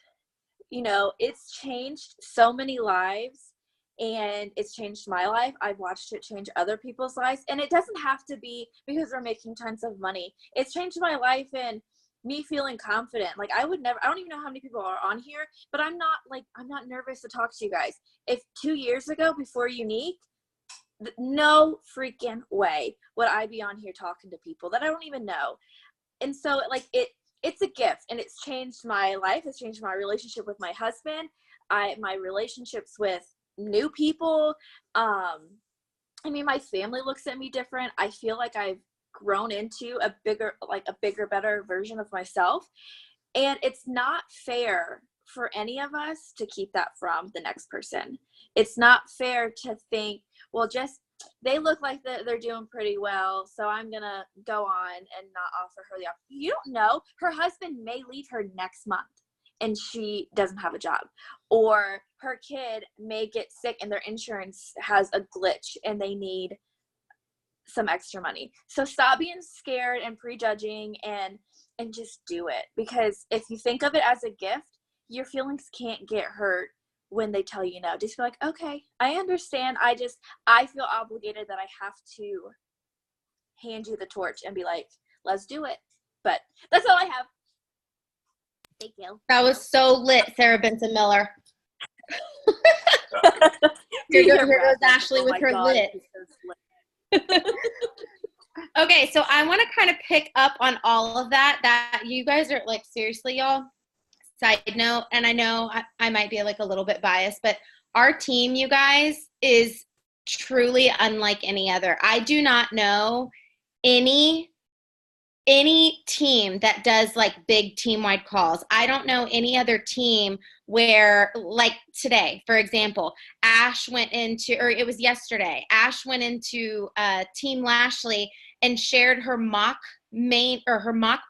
You know, it's changed so many lives, and it's changed my life. I've watched it change other people's lives, and it doesn't have to be because we're making tons of money. It's changed my life and me feeling confident. Like I don't even know how many people are on here, but I'm not nervous to talk to you guys. If 2 years ago, before Unique, no freaking way would I be on here talking to people that I don't even know. And so like it's a gift, and it's changed my life. It's changed my relationship with my husband, my relationships with new people. I mean, my family looks at me different. I feel like I've grown into a bigger, better version of myself. And it's not fair for any of us to keep that from the next person. It's not fair to think, well, just they look like they're doing pretty well, so I'm going to go on and not offer her the opportunity. You don't know. Her husband may leave her next month and she doesn't have a job. Or her kid may get sick and their insurance has a glitch and they need some extra money. So stop being scared and prejudging and just do it. Because if you think of it as a gift, your feelings can't get hurt when they tell you no. Just be like, okay, I understand. I feel obligated that I have to hand you the torch and be like, let's do it. But that's all I have. Thank you. That was so lit, Sarah Benson Miller. Here goes Ashley with her lit. Okay, so I want to kind of pick up on all of that you guys are like, seriously, y'all. Side note, and I know I might be like a little bit biased, but our team, you guys, is truly unlike any other. I do not know any team that does like big team-wide calls. I don't know any other team where, like today, for example, Ash went into, or it was yesterday, Ash went into Team LASHley and shared her mock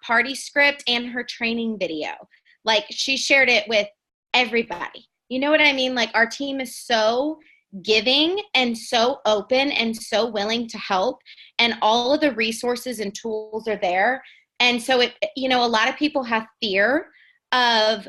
party script and her training video. Like she shared it with everybody. You know what I mean? Like our team is so giving and so open and so willing to help, and all of the resources and tools are there. And so it, you know, a lot of people have fear of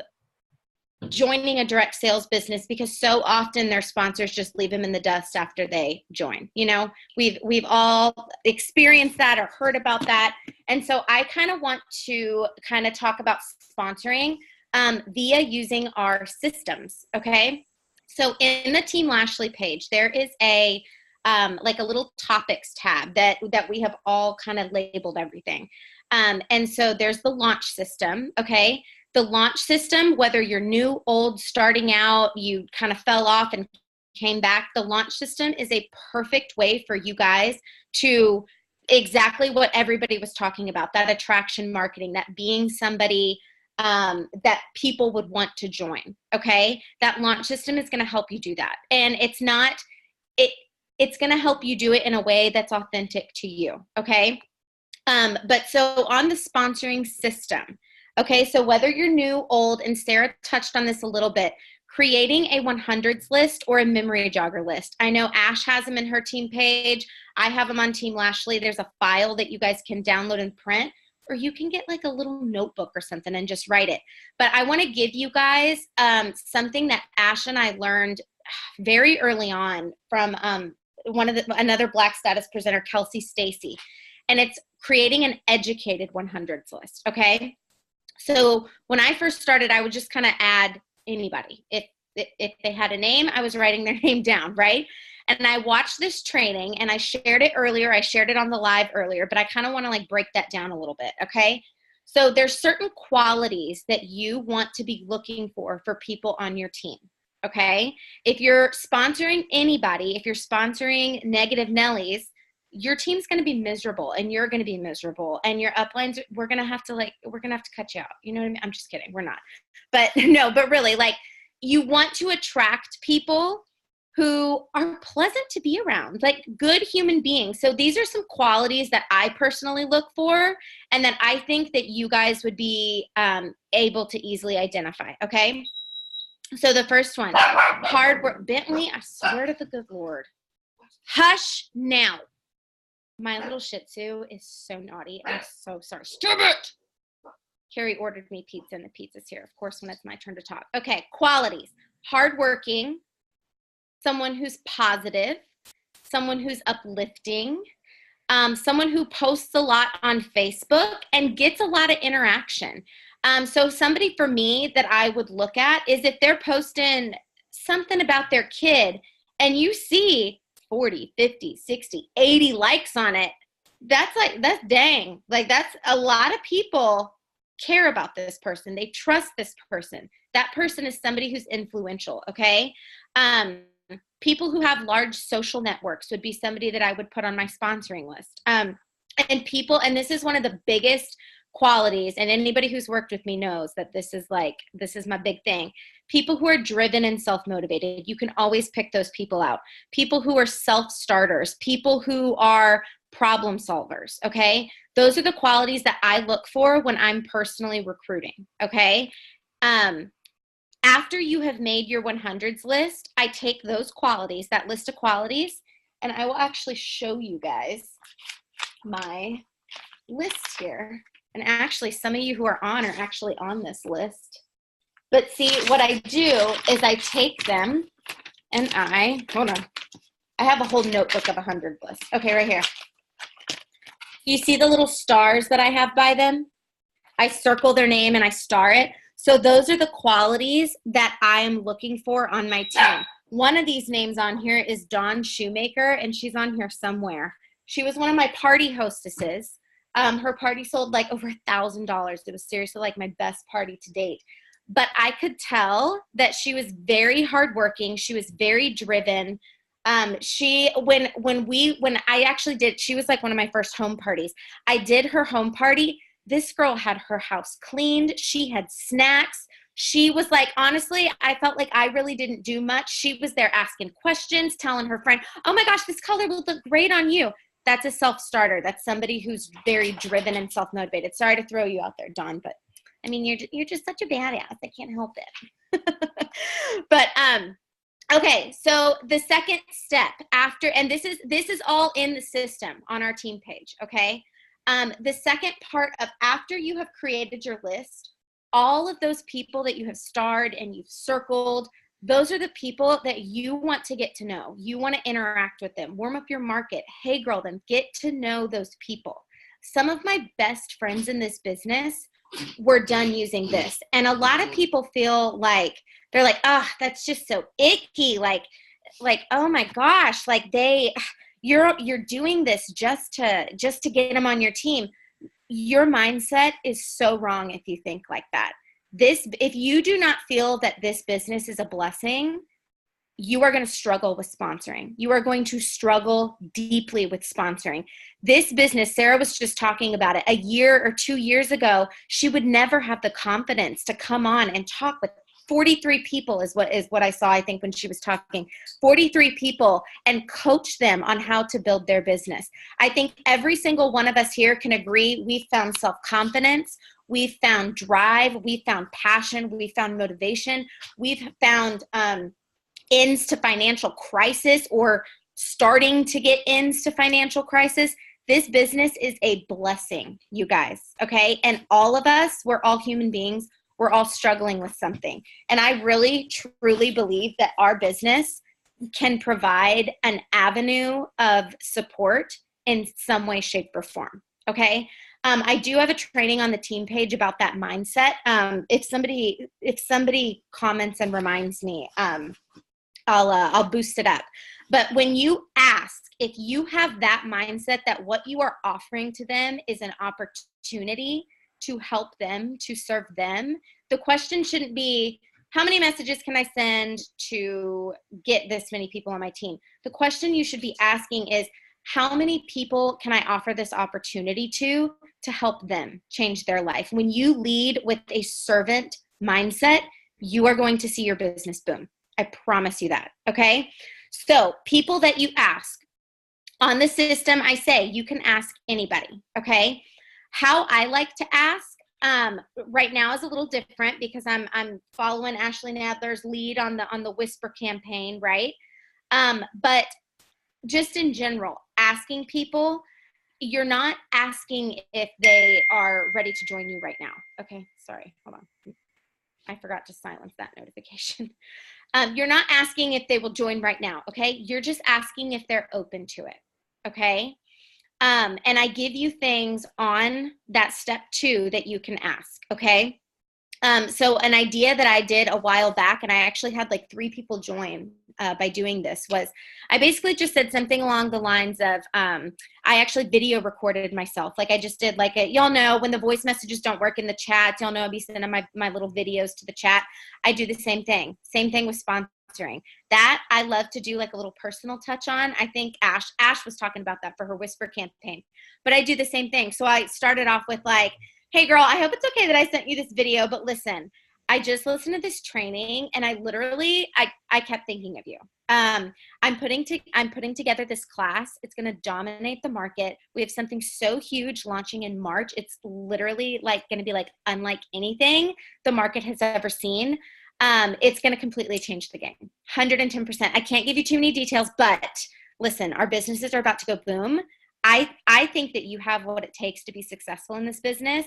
joining a direct sales business because so often their sponsors just leave them in the dust after they join. You know, we've all experienced that or heard about that. And so I kind of want to kind of talk about sponsoring via using our systems. Okay. So in the Team LASHley page, there is a like a little topics tab that we have all kind of labeled everything. And so there's the launch system. Okay. The launch system, whether you're new, old, starting out, you kind of fell off and came back, the launch system is a perfect way for you guys to exactly what everybody was talking about, that attraction marketing, that being somebody that people would want to join. Okay. That launch system is going to help you do that. And it's going to help you do it in a way that's authentic to you. Okay. But so on the sponsoring system, okay, so whether you're new, old, and Sarah touched on this a little bit, creating a 100s list or a memory jogger list. I know Ash has them in her team page. I have them on Team LASHley. There's a file that you guys can download and print, or you can get like a little notebook or something and just write it. But I want to give you guys something that Ash and I learned very early on from another Black status presenter, Kelsey Stacy, and it's creating an educated 100s list. Okay. So when I first started, I would just kind of add anybody. If they had a name, I was writing their name down, right? And I watched this training, and I shared it earlier. I shared it on the live earlier, but I kind of want to like break that down a little bit, okay? So there's certain qualities that you want to be looking for people on your team, okay? If you're sponsoring anybody, if you're sponsoring Negative Nellies, your team's going to be miserable, and you're going to be miserable, and your uplines, we're going to have to cut you out. You know what I mean? I'm just kidding. We're not. But no, but really, like, you want to attract people who are pleasant to be around, like good human beings. So these are some qualities that I personally look for, and that I think that you guys would be able to easily identify. Okay. So the first one, hard work. Bentley, I swear to the good Lord. Hush now. My little Shih Tzu is so naughty. I'm so sorry. Stop it. Carrie ordered me pizza, and the pizza's here, of course, when it's my turn to talk. Okay, qualities. Hardworking, someone who's positive, someone who's uplifting, someone who posts a lot on Facebook and gets a lot of interaction. So somebody for me that I would look at is if they're posting something about their kid and you see 40, 50, 60, 80 likes on it, that's dang. Like, that's a lot of people care about this person. They trust this person. That person is somebody who's influential, okay? People who have large social networks would be somebody that I would put on my sponsoring list. And this is one of the biggest qualities, and anybody who's worked with me knows that this is my big thing. People who are driven and self-motivated, you can always pick those people out. People who are self-starters, people who are problem solvers, okay? Those are the qualities that I look for when I'm personally recruiting, okay? After you have made your 100s list, I take those qualities, that list of qualities, and I will actually show you guys my list here. And actually, some of you who are actually on this list. But see, what I do is I take them and hold on. I have a whole notebook of 100 lists. Okay, right here. You see the little stars that I have by them? I circle their name and I star it. So those are the qualities that I am looking for on my team. One of these names on here is Dawn Shoemaker, and she's on here somewhere. She was one of my party hostesses. Her party sold like over $1,000. It was seriously like my best party to date. But I could tell that she was very hardworking. She was very driven. She was like one of my first home parties. I did her home party. This girl had her house cleaned. She had snacks. She was like, honestly, I felt like I really didn't do much. She was there asking questions, telling her friend, oh my gosh, this color will look great on you. That's a self-starter. That's somebody who's very driven and self-motivated. Sorry to throw you out there, Dawn, but I mean, you're just such a badass. I can't help it. But okay, so the second step after, and this is all in the system on our team page, okay? The second part of after you have created your list, all of those people that you have starred and you've circled, those are the people that you want to get to know. You want to interact with them, warm up your market, hey girl them, get to know those people. Some of my best friends in this business were done using this. And a lot of people feel like, they're like, oh, that's just so icky. Like, oh my gosh, like you're doing this just to get them on your team. Your mindset is so wrong if you think like that. if you do not feel that this business is a blessing, you are going to struggle with sponsoring. You are going to struggle deeply with sponsoring. This business, Sarah was just talking about it, a year or 2 years ago, she would never have the confidence to come on and talk with 43 people is what I saw, I think, when she was talking. 43 people, and coach them on how to build their business. I think every single one of us here can agree we found self-confidence, we found drive, we found passion, we found motivation, we've found ends to financial crisis, or starting to get ends to financial crisis. This business is a blessing, you guys, okay? And all of us, we're all human beings. We're all struggling with something. And I really, truly believe that our business can provide an avenue of support in some way, shape, or form, okay? I do have a training on the team page about that mindset. If somebody comments and reminds me, I'll boost it up. But when you ask, if you have that mindset that what you are offering to them is an opportunity to help them, to serve them, the question shouldn't be, how many messages can I send to get this many people on my team? The question you should be asking is, how many people can I offer this opportunity to help them change their life? When you lead with a servant mindset, you are going to see your business boom. I promise you that, okay? So people that you ask, on the system, I say you can ask anybody, okay? How I like to ask right now is a little different because I'm following Ashley Nadler's lead on the Whisper campaign, right? But just in general, asking people, you're not asking if they are ready to join you right now. Okay, sorry, hold on. I forgot to silence that notification. You're not asking if they will join right now, okay? You're just asking if they're open to it, okay? And I give you things on that step 2 that you can ask, okay? So an idea that I did a while back, and I actually had like 3 people join by doing this, was I basically just said something along the lines of, I actually video recorded myself. Like I just did like y'all know when the voice messages don't work in the chat, y'all know I'll be sending my little videos to the chat. I do the same thing with sponsoring. That I love to do like a little personal touch on. I think Ash was talking about that for her Whisper campaign, but I do the same thing. So I started off with like, hey girl, I hope it's okay that I sent you this video, but listen, I just listened to this training and I literally, I kept thinking of you. I'm putting together this class. It's going to dominate the market. We have something so huge launching in March. It's literally like going to be like unlike anything the market has ever seen. It's going to completely change the game. 110%. I can't give you too many details, but listen, our businesses are about to go boom. I think that you have what it takes to be successful in this business,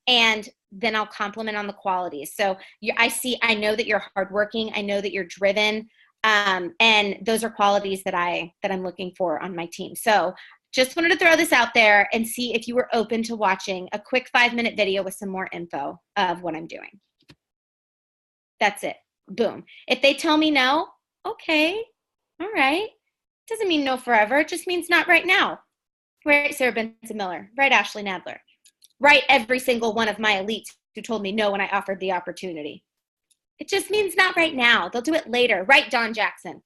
and then I'll compliment on the qualities. So I know that you're hardworking. I know that you're driven. And those are qualities that I'm looking for on my team. So just wanted to throw this out there and see if you were open to watching a quick 5-minute video with some more info of what I'm doing. That's it. Boom. If they tell me no, okay. All right. Doesn't mean no forever. It just means not right now. Right, Sarah Benson Miller. Right, Ashley Nadler. Right, every single one of my elites who told me no when I offered the opportunity. It just means not right now. They'll do it later. Right, Don Jackson.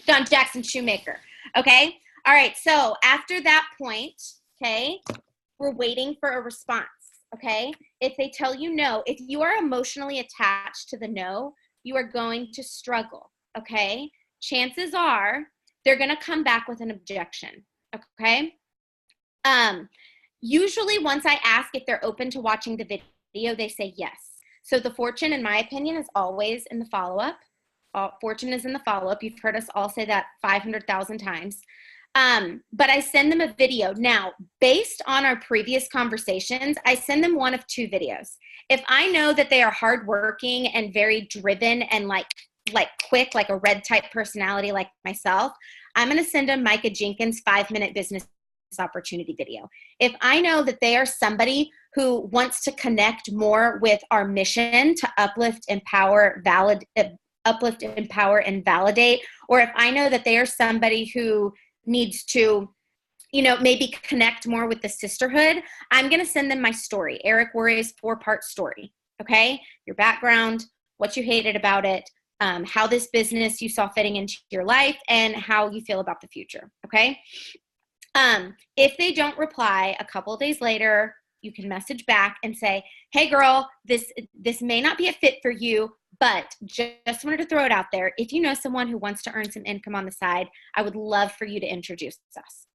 Don Jackson Shoemaker. Okay? All right, so after that point, okay, we're waiting for a response, okay? If they tell you no, if you are emotionally attached to the no, you are going to struggle, okay? Chances are they're going to come back with an objection. Okay. Usually once I ask if they're open to watching the video, they say yes. So the fortune, in my opinion, is always in the follow-up. Fortune is in the follow-up. You've heard us all say that 500,000 times. But I send them a video. Now, based on our previous conversations, I send them one of 2 videos. If I know that they are hardworking and very driven and like quick, like a red type personality like myself, I'm going to send them Micah Jenkins' 5-minute business opportunity video. If I know that they are somebody who wants to connect more with our mission to uplift, empower, and validate, or if I know that they are somebody who needs to, maybe connect more with the sisterhood, I'm going to send them my story, Eric Worre's 4-part story. okay? Your background, what you hated about it, how this business you saw fitting into your life, and how you feel about the future, okay? If they don't reply a couple of days later, you can message back and say, hey girl, this may not be a fit for you, but just wanted to throw it out there. If you know someone who wants to earn some income on the side, I would love for you to introduce us.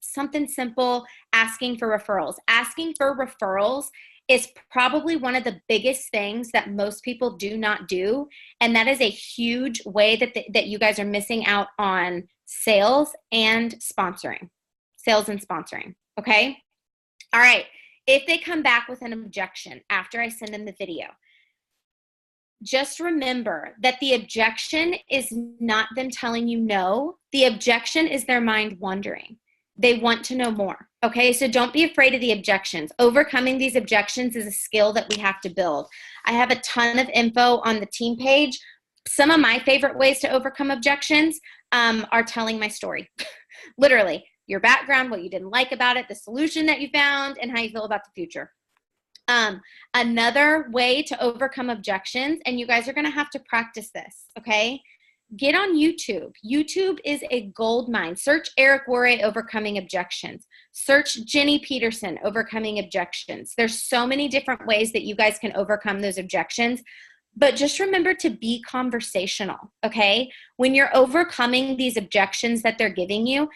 Something simple, asking for referrals. Asking for referrals is probably one of the biggest things that most people do not do. And that is a huge way that you guys are missing out on sales and sponsoring. Sales and sponsoring, okay? All right, if they come back with an objection after I send them the video, just remember that the objection is not them telling you no. The objection is their mind wondering. They want to know more, okay? So don't be afraid of the objections. Overcoming these objections is a skill that we have to build. I have a ton of info on the team page. Some of my favorite ways to overcome objections are telling my story. Literally, your background, what you didn't like about it, the solution that you found, and how you feel about the future. Another way to overcome objections, and you guys are going to have to practice this, okay? Get on YouTube. YouTube is a gold mine. Search Eric Worre overcoming objections. Search Jenny Peterson overcoming objections. There's so many different ways that you guys can overcome those objections, but just remember to be conversational, okay? When you're overcoming these objections that they're giving you,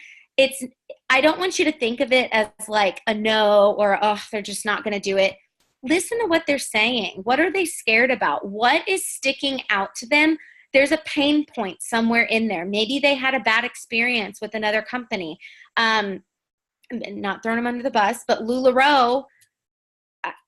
I don't want you to think of it as like a no or, oh, they're just not going to do it. Listen to what they're saying. What are they scared about? What is sticking out to them? There's a pain point somewhere in there. Maybe they had a bad experience with another company. Not throwing them under the bus, but LuLaRoe,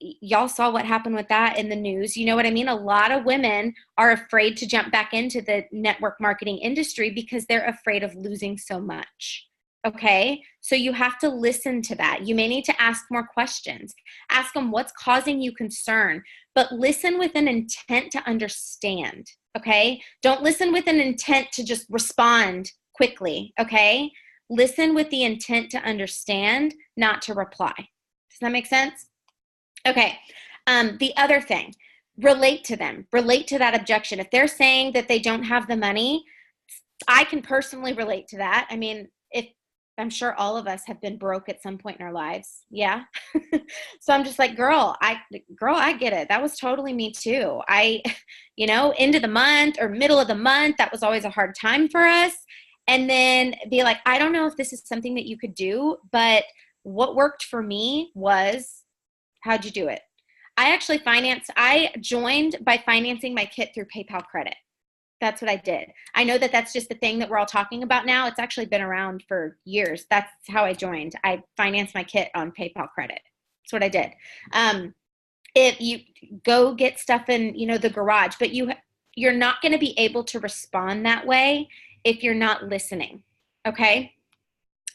y'all saw what happened with that in the news. You know what I mean? A lot of women are afraid to jump back into the network marketing industry because they're afraid of losing so much. Okay, so you have to listen to that. You may need to ask more questions. Ask them what's causing you concern, but listen with an intent to understand, okay? Don't listen with an intent to just respond quickly, okay? Listen with the intent to understand, not to reply. Does that make sense? Okay, the other thing, relate to them. Relate to that objection. If they're saying that they don't have the money, I can personally relate to that. I mean, I'm sure all of us have been broke at some point in our lives. Yeah. So I'm just like, girl, I get it. That was totally me too. End of the month or middle of the month, that was always a hard time for us. And then be like, I don't know if this is something that you could do, but what worked for me was, how'd you do it? I joined by financing my kit through PayPal credit. That's what I did. I know that that's just the thing that we're all talking about now. It's actually been around for years. That's how I joined. I financed my kit on PayPal credit. That's what I did. If you go get stuff in, the garage, but you're not going to be able to respond that way if you're not listening. Okay.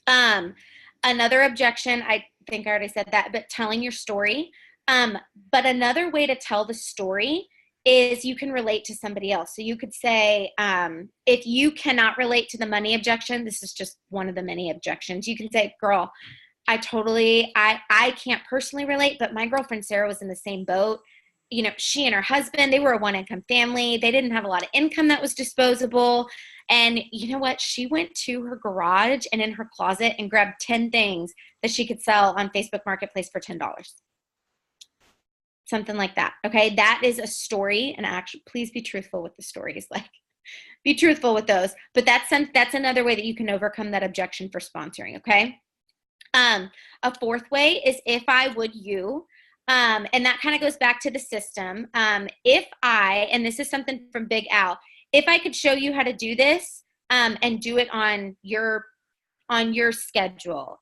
Another objection, I think I already said that, but telling your story. But another way to tell the story is you can relate to somebody else. So you could say, if you cannot relate to the money objection, this is just one of the many objections. You can say, girl, I can't personally relate, but my girlfriend Sarah was in the same boat. She and her husband, they were a one-income family. They didn't have a lot of income that was disposable. And you know what? She went to her garage and in her closet and grabbed 10 things that she could sell on Facebook Marketplace for $10. Something like that. Okay. That is a story. And actually, please be truthful with the stories. Like, be truthful with those. But that's another way that you can overcome that objection for sponsoring. Okay. A fourth way is if I would you. And that kind of goes back to the system. And this is something from Big Al, if I could show you how to do this and do it on your schedule,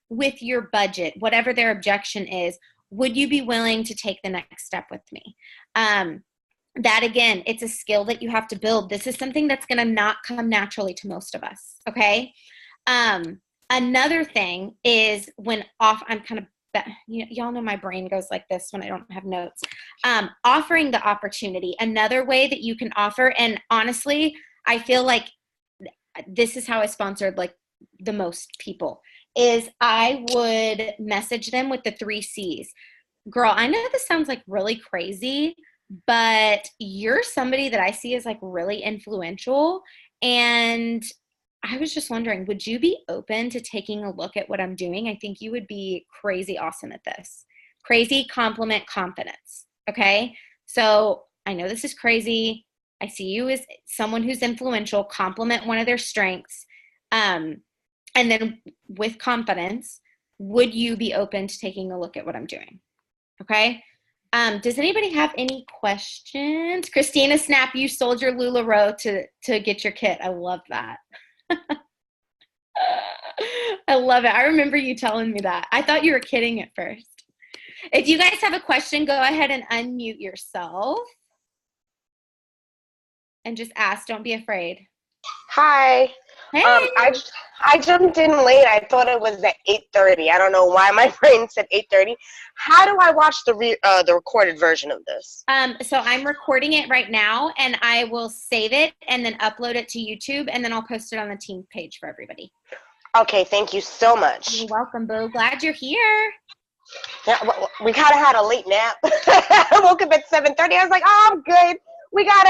with your budget, whatever their objection is, would you be willing to take the next step with me? That again, it's a skill that you have to build. This is something that's going to not come naturally to most of us. Okay. Another thing is I'm kind of, y'all know my brain goes like this when I don't have notes. Offering the opportunity, another way that you can offer. And honestly, I feel like this is how I sponsored like the most people is I would message them with the 3 C's. girl, I know this sounds like really crazy, but you're somebody that I see as like really influential. And I was just wondering, would you be open to taking a look at what I'm doing? I think you would be crazy awesome at this. Crazy compliment confidence. Okay. So I know this is crazy. I see you as someone who's influential, compliment one of their strengths. And then with confidence, would you be open to taking a look at what I'm doing? Okay. Does anybody have any questions? Christina Snap, you sold your LuLaRoe to get your kit. I love that. I love it. I remember you telling me that. I thought you were kidding at first. If you guys have a question, go ahead and unmute yourself and just ask. Don't be afraid. Hi. Hey. I jumped in late. I thought it was at 8:30. I don't know why my brain said 8:30. How do I watch the recorded version of this? So I'm recording it right now, and I will save it and then upload it to YouTube, and then I'll post it on the team page for everybody. Okay, thank you so much. You're welcome, Boo. Glad you're here. Yeah, we kind of had a late nap. I woke up at 7:30. I was like, oh, I'm good. We got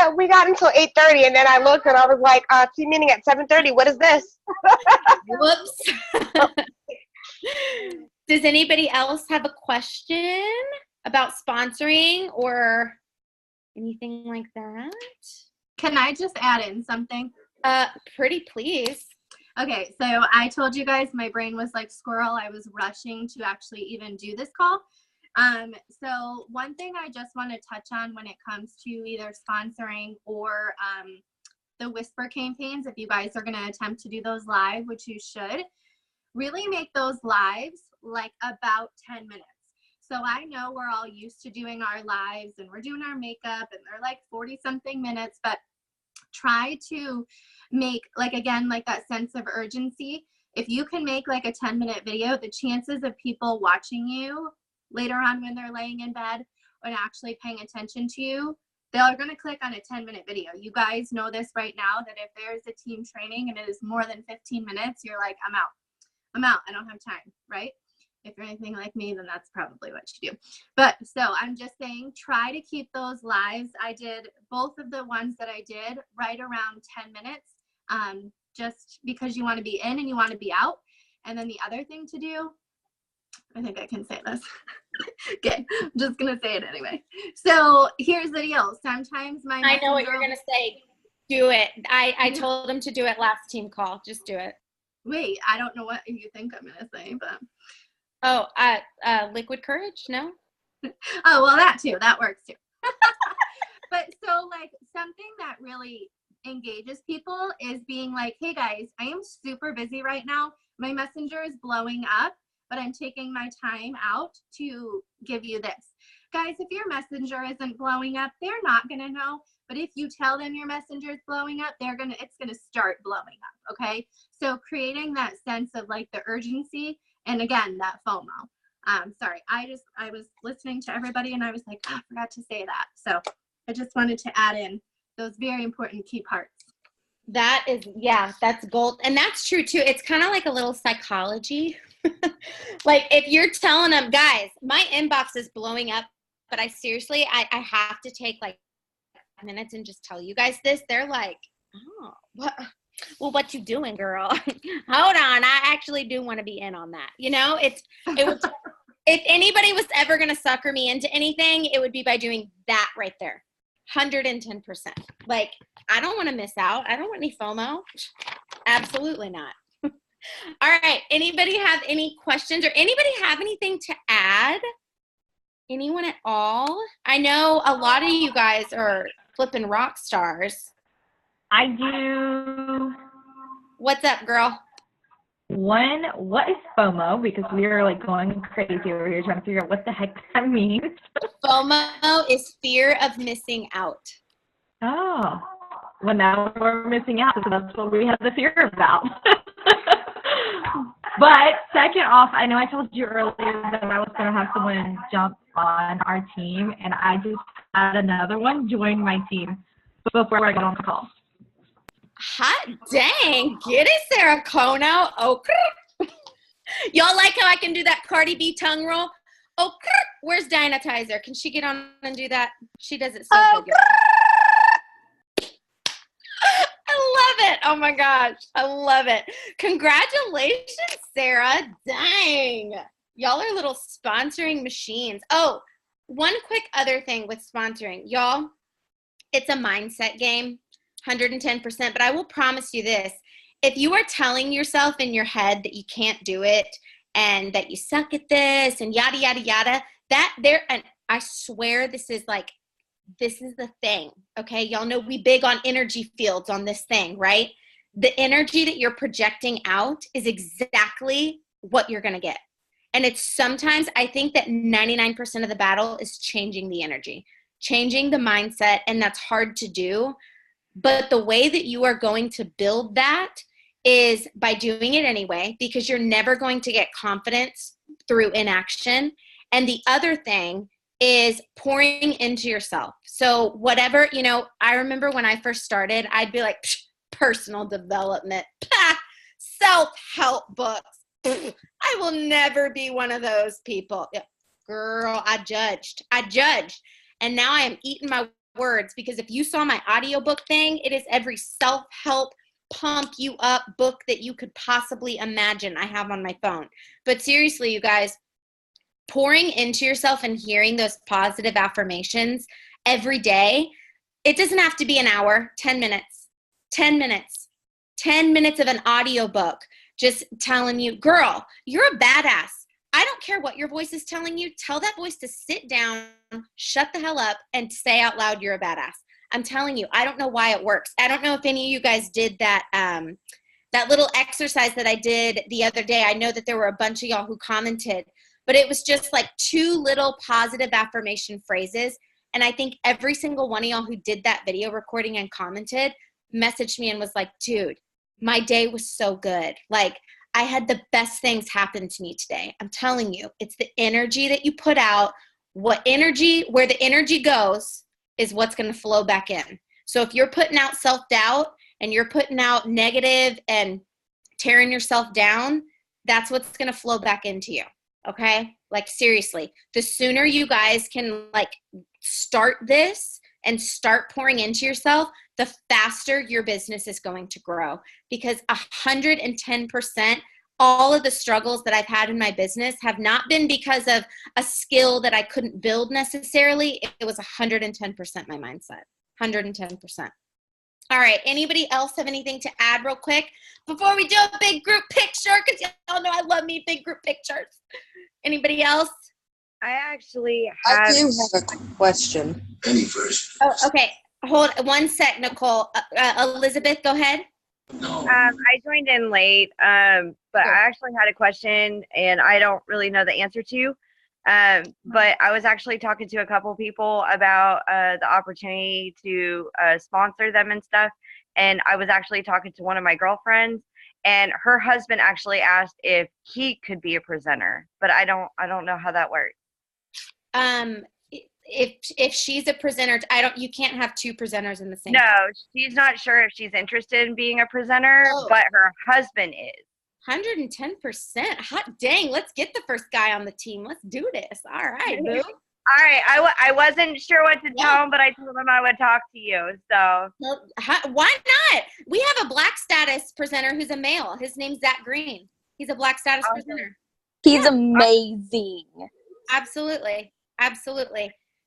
until 8:30, and then I looked and I was like, team meeting at 7:30. What is this? Whoops. Does anybody else have a question about sponsoring or anything like that? Can I just add in something? Pretty please. Okay, so I told you guys my brain was like squirrel. I was rushing to actually even do this call. So one thing I just want to touch on when it comes to either sponsoring or the Whisper campaigns, if you guys are going to attempt to do those live, which you should, really make those lives like about 10 minutes. So I know we're all used to doing our lives and we're doing our makeup and they're like 40 something minutes, but try to make like, again, like that sense of urgency. If you can make like a 10-minute video, the chances of people watching you later on when they're laying in bed and actually paying attention to you, they're going to click on a 10-minute video. You guys know this right now, that if there's a team training and it is more than 15 minutes, you're like, I'm out. I don't have time, right? If you're anything like me, then that's probably what you do. But so I'm just saying, try to keep those lives. I did both of the ones that I did right around 10 minutes, just because you want to be in and you want to be out. And then the other thing to do, I think I can say this. Okay, I'm just going to say it anyway. So here's the deal. Sometimes I know what you're going to say. Do it. I told him to do it last team call. Just do it. Wait, I don't know what you think I'm going to say, but. Oh, liquid courage? No? Oh, well, that too. That works too. But so like something that really engages people is being like, hey guys, I am super busy right now. My messenger is blowing up, but I'm taking my time out to give you this. Guys, if your messenger isn't blowing up, they're not going to know. But if you tell them your messenger is blowing up, it's going to start blowing up. Okay. So creating that sense of like the urgency, and again, that FOMO. Sorry, I was listening to everybody and I was like, oh, I forgot to say that. So I just wanted to add in those very important key parts. That is, yeah, that's gold. And that's true too. It's kind of like a little psychology. Like if you're telling them, guys, my inbox is blowing up, but I seriously, I have to take like minutes and just tell you guys this. They're like, oh, what? Well, what you doing, girl? Hold on. I actually do want to be in on that. You know, it was, if anybody was ever going to sucker me into anything, it would be by doing that right there. 110%. Like, I don't want to miss out. I don't want any FOMO. Absolutely not. All right. Anybody have any questions or anybody have anything to add? Anyone at all? I know a lot of you guys are flipping rock stars. I do. What's up, girl? One, what is FOMO? Because we are like going crazy over here trying to figure out what the heck that means. FOMO is fear of missing out. Oh, well now we're missing out, so that's what we have the fear about. But second off, I know I told you earlier that I was going to have someone jump on our team, and I just had another one join my team before I got on the call. Hot dang. Get it, Sarah Kono. Oh, y'all like how I can do that Cardi B tongue roll? Oh, Where's Dianetizer? Can she get on and do that? She does it so good. I love it. Oh my gosh. I love it. Congratulations, Sarah. Dang. Y'all are little sponsoring machines. Oh, one quick other thing with sponsoring. Y'all, it's a mindset game, 110%. But I will promise you this. If you are telling yourself in your head that you can't do it and that you suck at this and yada, yada, yada, and I swear this is the thing, okay? Y'all know we big on energy fields on this thing, right? The energy that you're projecting out is exactly what you're going to get. And it's sometimes, I think that 99% of the battle is changing the energy, changing the mindset, and that's hard to do. But the way that you are going to build that is by doing it anyway, because you're never going to get confidence through inaction. And the other thing is pouring into yourself. So whatever, I remember when I first started, I'd be like, personal development, self-help books. I will never be one of those people. Girl, I judged. And now I am eating my words, because if you saw my audiobook thing, it is every self-help, pump you up book that you could possibly imagine I have on my phone. But seriously, you guys, pouring into yourself and hearing those positive affirmations every day, it doesn't have to be an hour, 10 minutes of an audiobook just telling you, girl, you're a badass. I don't care what your voice is telling you. Tell that voice to sit down, shut the hell up, and say out loud you're a badass. I'm telling you, I don't know why it works. I don't know if any of you guys did that that little exercise that I did the other day. I know that there were a bunch of y'all who commented, but it was just like 2 little positive affirmation phrases. And I think every single one of y'all who did that video recording and commented messaged me and was like, dude, my day was so good. Like, I had the best things happen to me today. I'm telling you, it's the energy that you put out. Where the energy goes is what's going to flow back in. So if you're putting out self-doubt and you're putting out negative and tearing yourself down, that's what's going to flow back into you. Okay? Like, seriously, the sooner you guys can start this and start pouring into yourself, the faster your business is going to grow. Because 110%, all of the struggles that I've had in my business have not been because of a skill that I couldn't build necessarily. It was 110% my mindset, 110%. All right. Anybody else have anything to add real quick before we do a big group picture? Because y'all know I love me big group pictures. Anybody else? I actually I do have a question. Oh, okay. Hold one sec, Nicole. Elizabeth, go ahead. I joined in late, but I actually had a question, and I don't really know the answer to. But I was actually talking to a couple people about the opportunity to sponsor them and stuff. And I was actually talking to one of my girlfriends, and her husband actually asked if he could be a presenter. But I don't know how that works. If she's a presenter, you can't have 2 presenters in the same. No, she's not sure if she's interested in being a presenter, but her husband is. 110%. Hot dang, let's get the first guy on the team. Let's do this. All right, boo. All right, I wasn't sure what to tell him, but I told him I would talk to you. So why not? We have a Black Status presenter who's a male. His name's Zach Green. He's a Black Status presenter. He's amazing. Absolutely.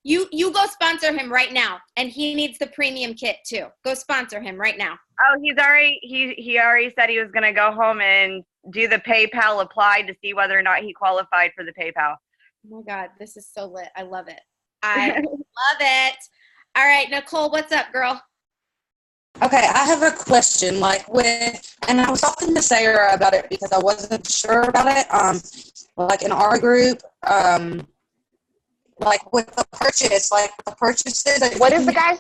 You go sponsor him right now, and he needs the premium kit too. Go sponsor him right now. Oh, he already said he was gonna go home and do the PayPal apply to see whether or not he qualified for the PayPal. Oh my God, this is so lit. I love it. I love it. All right, Nicole, what's up, girl? Okay, I have a question. And I was talking to Sarah about it because I wasn't sure about it. In our group, with the purchase, the purchases. What is the guys?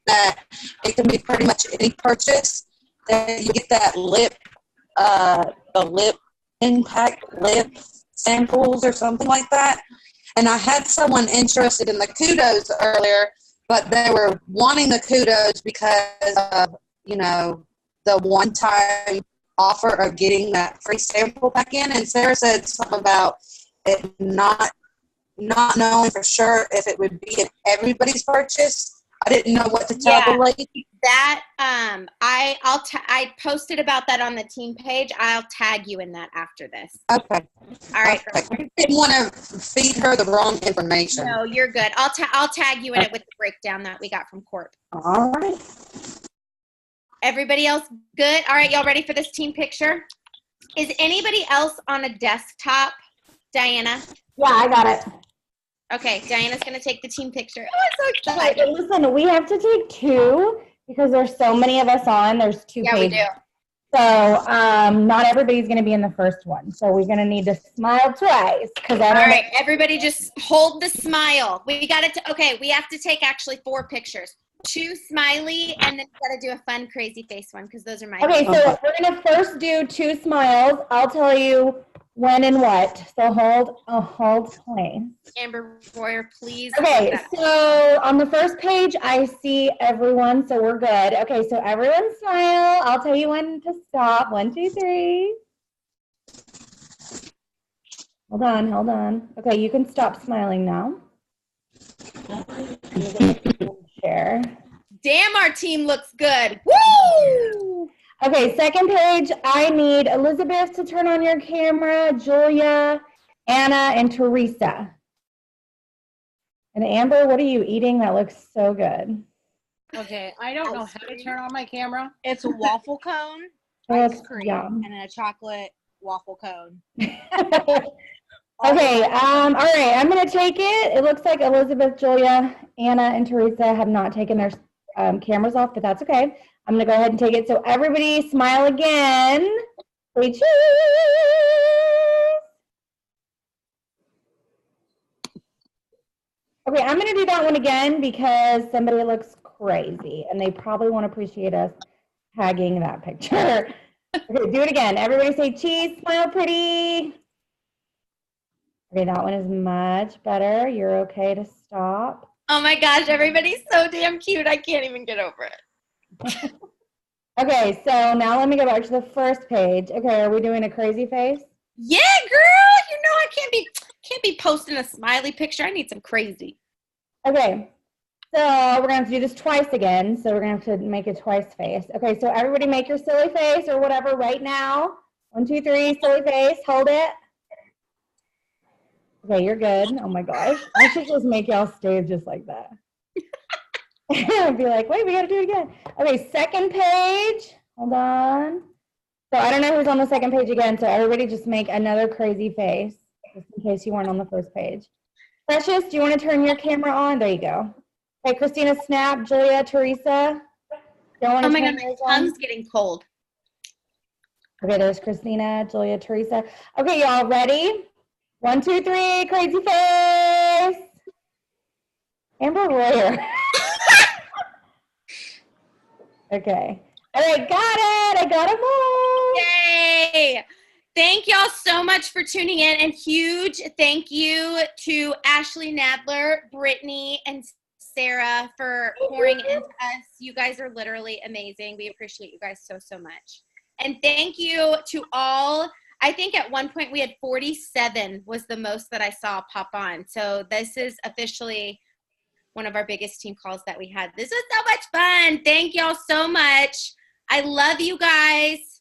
That it can be pretty much any purchase that you get that the lip impact lip samples or something like that. And I had someone interested in the kudos earlier, but they were wanting the kudos because of, the one-time offer of getting that free sample back in. And Sarah said something about it not not knowing for sure if it would be in everybody's purchase. I didn't know what to tell the lady. That I posted about that on the team page. I'll tag you in that after this. Okay. All right. Okay. I didn't want to feed her the wrong information. No, you're good. I'll tag you in it with the breakdown that we got from Corp. All right. Everybody else good? All right, y'all ready for this team picture? Is anybody else on a desktop? Diana? Yeah, I got it. Okay, Diana's going to take the team picture. Oh, I'm so excited. Okay, listen, we have to take two because there's so many of us on. There's two pages. We do. So not everybody's going to be in the first one. So we're going to need to smile twice. All right, everybody just hold the smile. We got it. Okay, we have to take actually 4 pictures. 2 smiley, and then we got to do a fun, crazy face one because those are my Okay, so we're going to first do 2 smiles. I'll tell you when and what. So hold place. Amber Royer, please. Okay, so on the first page, I see everyone, so we're good. Okay, so everyone smile. I'll tell you when to stop. 1, 2, 3. Hold on. Okay, you can stop smiling now. Share. Damn, our team looks good. Woo! Okay, second page, I need Elizabeth to turn on your camera, Julia, Anna, and Teresa. And Amber, what are you eating that looks so good? Okay, I don't know how to turn on my camera. It's a waffle cone, That's ice cream, yum. and a chocolate waffle cone. Okay, all right, I'm going to take it. It looks like Elizabeth, Julia, Anna, and Teresa have not taken their cameras off, but that's okay. I'm going to go ahead and take it. So everybody smile again. Say cheese. Okay, I'm going to do that one again because somebody looks crazy, and they probably won't appreciate us tagging that picture. Okay, do it again. Everybody say cheese, smile pretty. Okay, that one is much better. You're okay to stop. Oh my gosh, everybody's so damn cute. I can't even get over it. Okay, so now let me go back to the first page. Okay, are we doing a crazy face? Yeah, girl. You know I can't be posting a smiley picture. I need some crazy. Okay, so we're gonna have to do this twice again. So we're gonna have to make a twice face. Okay, so everybody make your silly face or whatever right now. 1, 2, 3, silly face. Hold it. Okay, you're good. Oh my gosh. I should just make y'all stay just like that. Be like, wait, we gotta do it again. Okay, second page. Hold on. So I don't know who's on the second page again, so everybody just make another crazy face, just in case you weren't on the first page. Precious, do you want to turn your camera on? There you go. Okay, Christina, snap. Julia, Teresa. Oh my God, my tongue's getting cold. Okay, there's Christina, Julia, Teresa. Okay, y'all ready? 1, 2, 3, crazy face. Amber Royer. Okay. All right, got it. I got them all. Yay! Thank y'all so much for tuning in, and huge thank you to Ashley Nadler, Brittnay, and Sarah for pouring into us. You guys are literally amazing. We appreciate you guys so, so much. And thank you to all. I think at one point we had 47 was the most that I saw pop on. So this is officially one of our biggest team calls that we had. This was so much fun. Thank y'all so much. I love you guys.